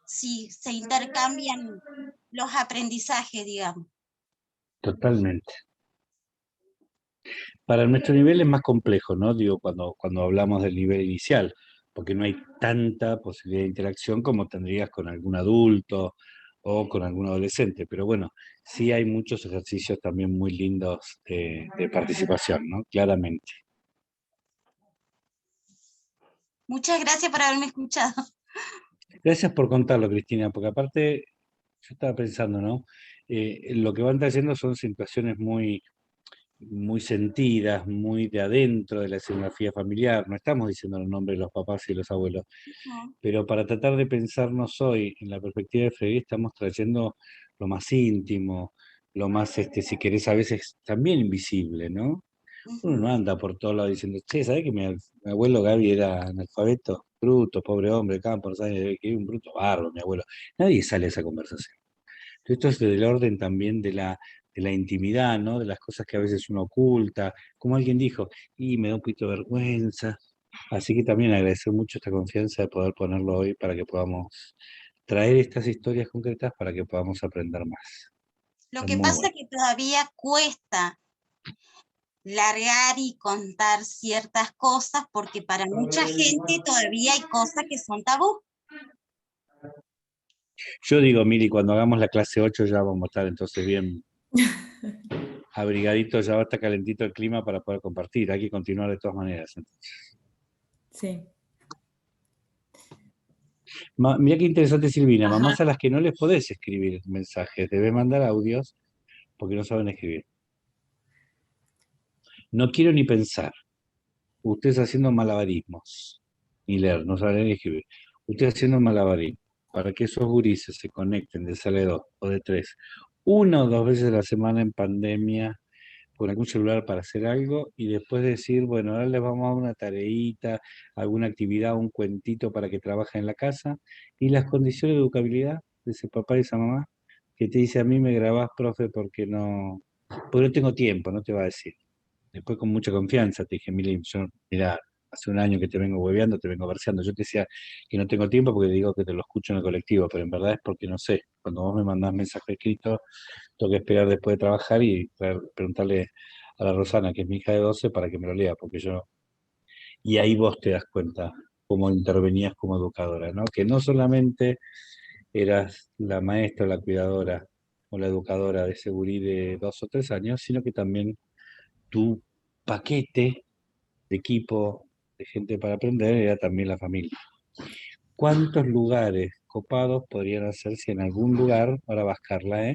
si se intercambian los aprendizajes, digamos. Totalmente. Para nuestro nivel es más complejo, ¿no? Digo, cuando hablamos del nivel inicial, porque no hay tanta posibilidad de interacción como tendrías con algún adulto o con algún adolescente. Pero bueno, sí hay muchos ejercicios también muy lindos de participación, ¿no? Claramente. Muchas gracias por haberme escuchado. Gracias por contarlo, Cristina, porque aparte, yo estaba pensando, ¿no? Lo que van trayendo son situaciones muy sentidas, muy de adentro de la escenografía familiar. No estamos diciendo los nombres de los papás y los abuelos, pero para tratar de pensarnos hoy en la perspectiva de Freire, estamos trayendo lo más íntimo, lo más, si querés, a veces también invisible, ¿no? Uno no anda por todos lados diciendo, che, ¿sabés que mi abuelo Gaby era analfabeto? Bruto, pobre hombre, campo, no sabe que era un bruto barro, mi abuelo. Nadie sale a esa conversación. Esto es del orden también de la intimidad, ¿no? De las cosas que a veces uno oculta. Como alguien dijo, y me da un poquito de vergüenza. Así que también agradecer mucho esta confianza de poder ponerlo hoy para que podamos traer estas historias concretas para que podamos aprender más. Lo Está que muy pasa bueno. es que todavía cuesta largar y contar ciertas cosas, porque para mucha gente todavía hay cosas que son tabú. Yo digo, Miri, cuando hagamos la clase 8 ya vamos a estar entonces bien abrigaditos, ya va a estar calentito el clima para poder compartir. Hay que continuar de todas maneras. Entonces. sí. Mira qué interesante, Silvina. Ajá. Mamás a las que no les podés escribir mensajes, debes mandar audios porque no saben escribir. No quiero ni pensar. Ustedes haciendo malabarismos. Ni leer, no saben ni escribir. Ustedes haciendo malabarismos. Para que esos gurises se conecten de sala de 2 o de 3, 1 o 2 veces a la semana en pandemia, con algún celular para hacer algo, y después decir, bueno, ahora les vamos a dar una tareita, alguna actividad, un cuentito para que trabajen en la casa, y las condiciones de educabilidad de ese papá y esa mamá, que te dice, a mí me grabás, profe, porque no tengo tiempo, no te va a decir. Después con mucha confianza te dije, Mili, yo, mira, hace un año que te vengo hueveando, te vengo verseando. Yo te decía que no tengo tiempo porque digo que te lo escucho en el colectivo, pero en verdad es porque no sé, cuando vos me mandás mensaje escrito, tengo que esperar después de trabajar y preguntarle a la Rosana, que es mi hija de 12, para que me lo lea, porque yo... Y ahí vos te das cuenta cómo intervenías como educadora, ¿no? Que no solamente eras la maestra, la cuidadora o la educadora de seguridad de 2 o 3 años, sino que también tu paquete de equipo, de gente para aprender, era también la familia. ¿Cuántos lugares copados podrían hacer si en algún lugar, ahora vas Carla,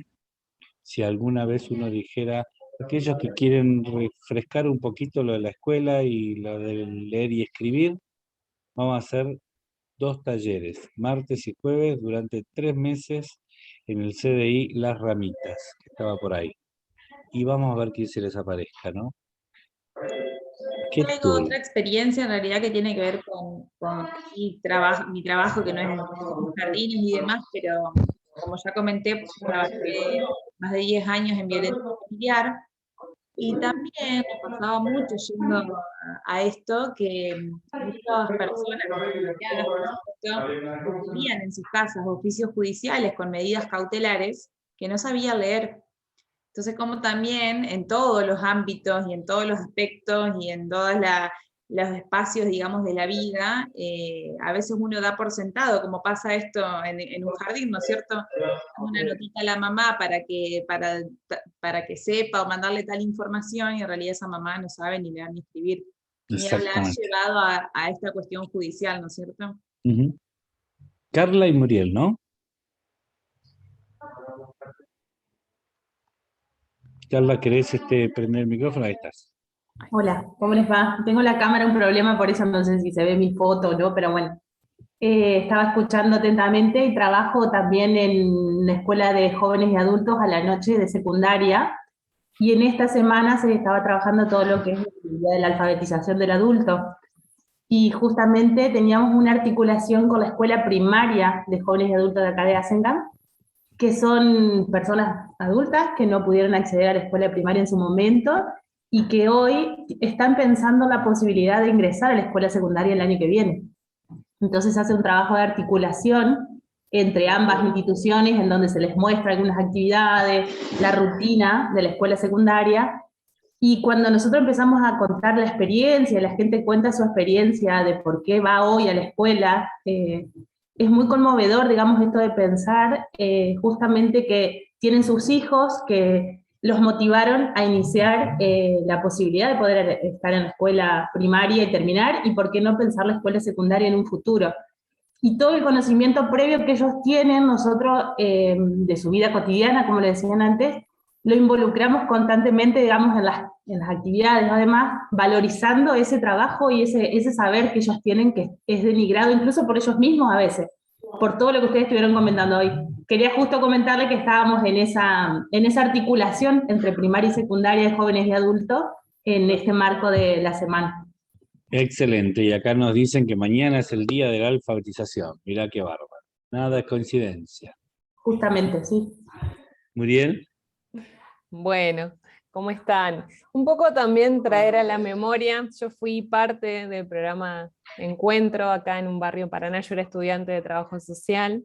si alguna vez uno dijera, aquellos que quieren refrescar un poquito lo de la escuela y lo de leer y escribir, vamos a hacer 2 talleres, martes y jueves, durante 3 meses en el CDI Las Ramitas, que estaba por ahí. Y vamos a ver quién se les aparezca, ¿no? Yo tengo otra experiencia en realidad que tiene que ver con mi trabajo, que no es en jardines y demás, pero como ya comenté, pues yo trabajé más de 10 años en violencia familiar, y también me pasaba mucho yendo a esto, que muchas personas, cristianas, por supuesto, tenían en sus casas oficios judiciales con medidas cautelares que no sabían leer. Entonces, como también en todos los ámbitos y en todos los aspectos y en todos los espacios, digamos, de la vida, a veces uno da por sentado, como pasa esto en un jardín, ¿no es cierto? Una notita a la mamá para que sepa o mandarle tal información, y en realidad esa mamá no sabe ni leer ni escribir. Ni hablar llevado a esta cuestión judicial, ¿no es cierto? Uh-huh. Carla y Muriel, ¿no? Carla, ¿querés prender el micrófono? Ahí estás. Hola, ¿cómo les va? Tengo la cámara un problema, por eso no sé si se ve mi foto o no, pero bueno. Estaba escuchando atentamente y trabajo también en una escuela de jóvenes y adultos a la noche de secundaria, y en esta semana se estaba trabajando todo lo que es la alfabetización del adulto. Y justamente teníamos una articulación con la escuela primaria de jóvenes y adultos de acá de Asengan, que son personas adultas que no pudieron acceder a la escuela primaria en su momento y que hoy están pensando en la posibilidad de ingresar a la escuela secundaria el año que viene. Entonces hace un trabajo de articulación entre ambas instituciones en donde se les muestra algunas actividades, la rutina de la escuela secundaria, y cuando nosotros empezamos a contar la experiencia, la gente cuenta su experiencia de por qué va hoy a la escuela, es muy conmovedor, digamos, esto de pensar justamente que tienen sus hijos, que los motivaron a iniciar la posibilidad de poder estar en la escuela primaria y terminar, y por qué no pensar la escuela secundaria en un futuro. Y todo el conocimiento previo que ellos tienen, nosotros, de su vida cotidiana, como le decían antes, lo involucramos constantemente, digamos, en las actividades, ¿no? Además, valorizando ese trabajo y ese saber que ellos tienen, que es denigrado incluso por ellos mismos a veces, por todo lo que ustedes estuvieron comentando hoy. Quería justo comentarle que estábamos en esa articulación entre primaria y secundaria de jóvenes y adultos en este marco de la semana. Excelente, y acá nos dicen que mañana es el día de la alfabetización. Mirá qué bárbaro. Nada es coincidencia. Justamente, sí. Muriel. Bueno, ¿cómo están? Un poco también traer a la memoria, yo fui parte del programa Encuentro acá en un barrio Paraná, yo era estudiante de trabajo social,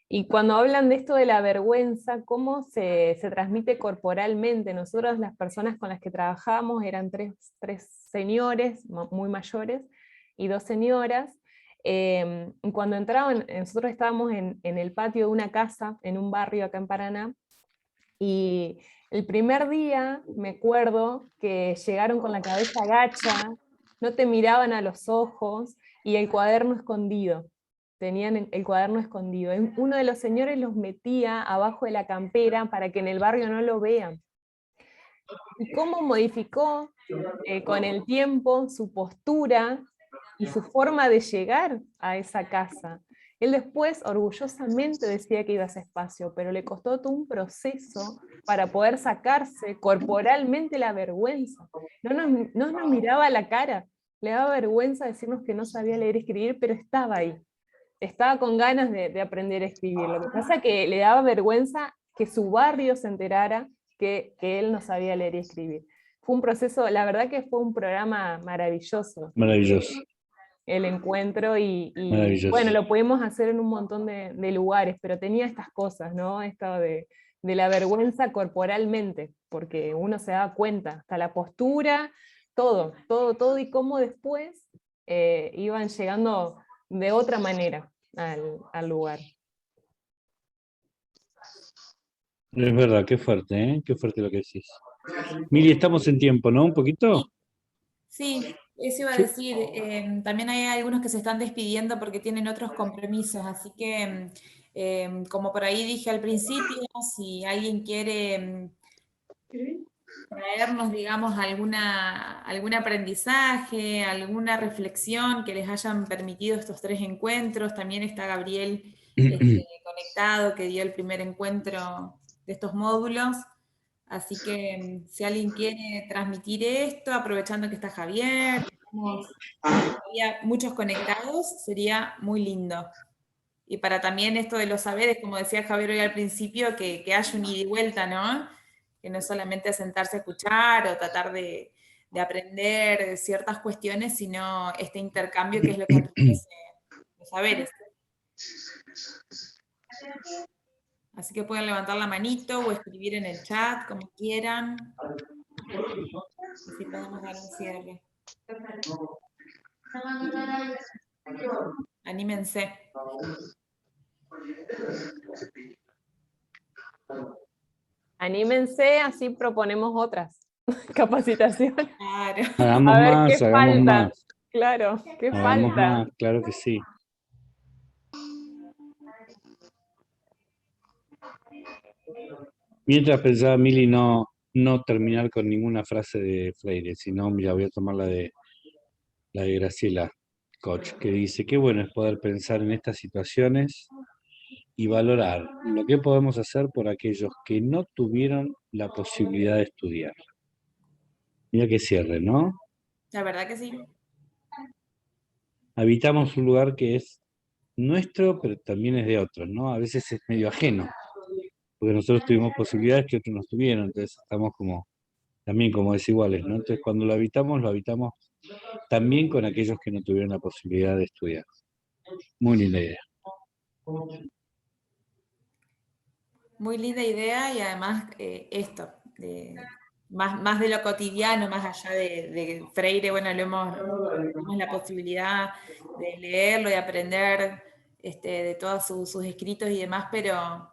y cuando hablan de esto de la vergüenza, cómo se transmite corporalmente, nosotros las personas con las que trabajábamos eran tres señores muy mayores y 2 señoras. Cuando entraban, nosotros estábamos en el patio de una casa, en un barrio acá en Paraná, y el primer día me acuerdo que llegaron con la cabeza gacha, no te miraban a los ojos, y el cuaderno escondido. Tenían el cuaderno escondido. Uno de los señores los metía abajo de la campera para que en el barrio no lo vean. Y cómo modificó con el tiempo su postura y su forma de llegar a esa casa. Él después orgullosamente decía que iba a ese espacio, pero le costó todo un proceso para poder sacarse corporalmente la vergüenza. No nos miraba a la cara, le daba vergüenza decirnos que no sabía leer y escribir, pero estaba ahí. Estaba con ganas de aprender a escribir. Lo que pasa es que le daba vergüenza que su barrio se enterara que él no sabía leer y escribir. Fue un proceso, la verdad que fue un programa maravilloso. Maravilloso. el encuentro y Maravilloso. bueno, lo pudimos hacer en un montón de lugares, pero tenía estas cosas, ¿no? Esto de la vergüenza corporalmente, porque uno se daba cuenta, hasta la postura, todo, y cómo después iban llegando de otra manera al lugar. Es verdad, qué fuerte, ¿eh? Qué fuerte lo que decís. Mili, estamos en tiempo, ¿no? ¿Un poquito? Sí, eso iba a Sí. decir. También hay algunos que se están despidiendo porque tienen otros compromisos, así que, como por ahí dije al principio, si alguien quiere traernos, digamos, algún aprendizaje, alguna reflexión que les hayan permitido estos 3 encuentros. También está Gabriel conectado, que dio el primer encuentro de estos módulos. Así que si alguien quiere transmitir esto, aprovechando que está Javier, que estamos todavía muchos conectados, sería muy lindo. Y para también esto de los saberes, como decía Javier hoy al principio, que haya un ida y vuelta, ¿no? Que no es solamente sentarse a escuchar o tratar de aprender ciertas cuestiones, sino este intercambio que es lo que enriquece los saberes. Así que pueden levantar la manito o escribir en el chat, como quieran. Así podemos dar un cierre. Anímense. Anímense, así proponemos otras capacitaciones. Claro. Hagamos A ver más, qué hagamos falta. más. Claro, qué Hagamos falta. más, claro que sí. Mientras pensaba Mili no terminar con ninguna frase de Freire, sino, mira, voy a tomar la de Graciela Koch, que dice, qué bueno es poder pensar en estas situaciones y valorar lo que podemos hacer por aquellos que no tuvieron la posibilidad de estudiar. Mira que cierre, ¿no? La verdad que sí. Habitamos un lugar que es nuestro, pero también es de otros, ¿no? A veces es medio ajeno, porque nosotros tuvimos posibilidades que otros no tuvieron, entonces estamos también como desiguales, ¿no? Entonces cuando lo habitamos también con aquellos que no tuvieron la posibilidad de estudiar. Muy linda idea. Muy linda idea y además más de lo cotidiano, más allá de Freire, bueno, tenemos la posibilidad de leerlo y aprender de todos sus escritos y demás, pero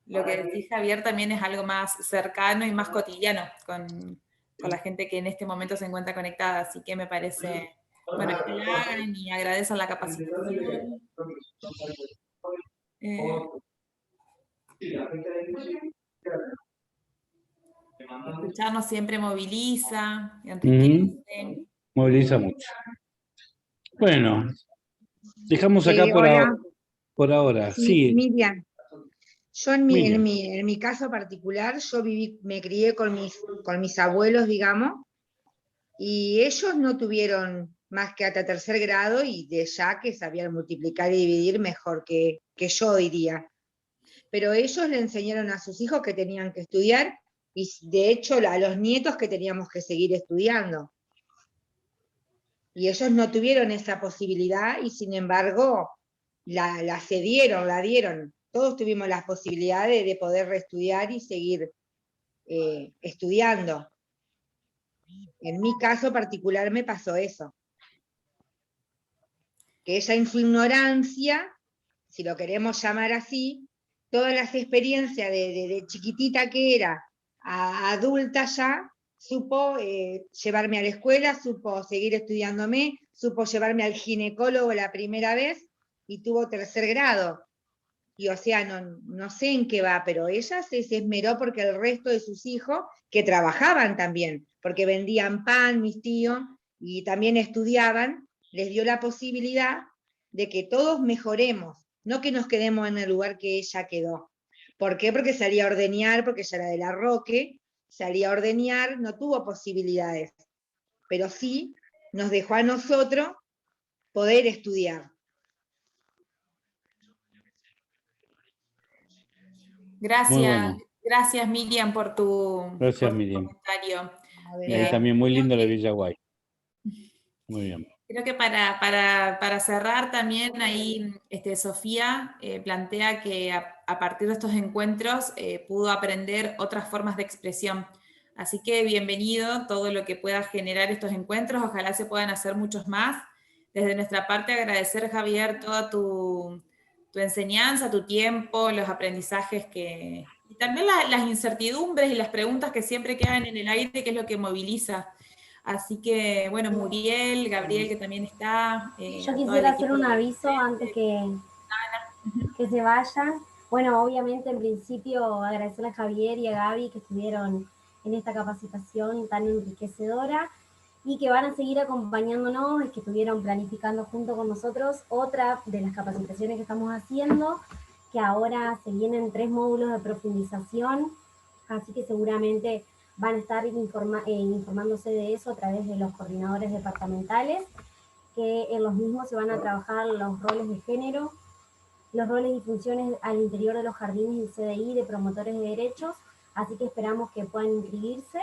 lo que decís, Javier, también es algo más cercano y más cotidiano con la gente que en este momento se encuentra conectada, así que me parece, bueno, que la hagan y agradezcan la capacitación. Escucharnos siempre moviliza, enriquece. Moviliza mucho. Bueno, dejamos acá Hola. por ahora. Sí, Sí, Miriam. Yo en Miriam. mi caso particular, yo me crié con mis abuelos, digamos, y ellos no tuvieron más que hasta 3er grado y de ya que sabían multiplicar y dividir mejor que yo, diría. Pero ellos le enseñaron a sus hijos que tenían que estudiar y de hecho a los nietos que teníamos que seguir estudiando. Y ellos no tuvieron esa posibilidad y sin embargo la cedieron, la dieron. Todos tuvimos las posibilidades de poder reestudiar y seguir estudiando. En mi caso particular me pasó eso. Que ella en su ignorancia, si lo queremos llamar así, todas las experiencias de chiquitita que era a adulta ya, supo llevarme a la escuela, supo seguir estudiándome, supo llevarme al ginecólogo la primera vez y tuvo 3er grado. Y o sea, no sé en qué va, pero ella se esmeró porque el resto de sus hijos, que trabajaban también, porque vendían pan, mis tíos, y también estudiaban, les dio la posibilidad de que todos mejoremos, no que nos quedemos en el lugar que ella quedó. ¿Por qué? Porque salía a ordeñar, porque ella era de La Roque, salía a ordeñar, no tuvo posibilidades, pero sí nos dejó a nosotros poder estudiar. Gracias, gracias Miriam por tu Gracias, Miriam. comentario. También muy lindo la Villa Guay. Muy bien. Creo que para cerrar también ahí, Sofía plantea que a partir de estos encuentros pudo aprender otras formas de expresión. Así que bienvenido todo lo que pueda generar estos encuentros, ojalá se puedan hacer muchos más. Desde nuestra parte agradecer, Javier, toda tu enseñanza, tu tiempo, los aprendizajes y también las incertidumbres y las preguntas que siempre quedan en el aire, que es lo que moviliza. Así que, bueno, Muriel, Gabriel, que también está. Yo quisiera hacer un aviso antes que se vayan. Bueno, obviamente, en principio, agradecerle a Javier y a Gaby que estuvieron en esta capacitación tan enriquecedora y que van a seguir acompañándonos y que estuvieron planificando junto con nosotros otra de las capacitaciones que estamos haciendo, que ahora se vienen 3 módulos de profundización, así que seguramente van a estar informándose de eso a través de los coordinadores departamentales, que en los mismos se van a trabajar los roles de género, los roles y funciones al interior de los jardines y CDI de promotores de derechos, así que esperamos que puedan inscribirse.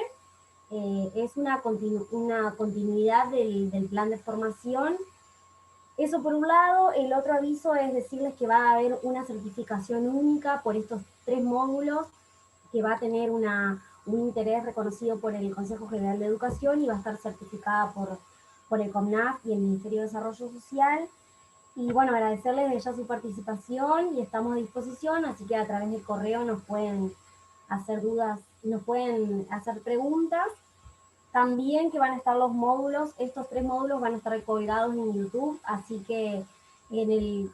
Es una continuidad del plan de formación. Eso por un lado. El otro aviso es decirles que va a haber una certificación única por estos 3 módulos, que va a tener un interés reconocido por el Consejo General de Educación y va a estar certificada por el COMNAF y el Ministerio de Desarrollo Social. Y bueno, agradecerles de ya su participación y estamos a disposición, así que a través del correo nos pueden hacer dudas, nos pueden hacer preguntas. También que van a estar los módulos, estos 3 módulos van a estar colgados en YouTube, así que en el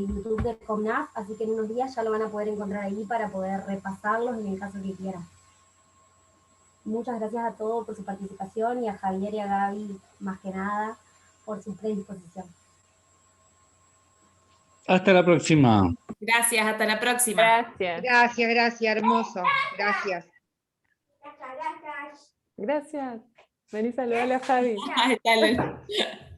YouTube de COMNAF, así que en unos días ya lo van a poder encontrar ahí para poder repasarlos en el caso que quieran. Muchas gracias a todos por su participación y a Javier y a Gaby, más que nada, por su predisposición. Hasta la próxima. Gracias, hasta la próxima. Gracias. Gracias, hermoso. Gracias. Gracias. Vení, saludale a Javi. Dale.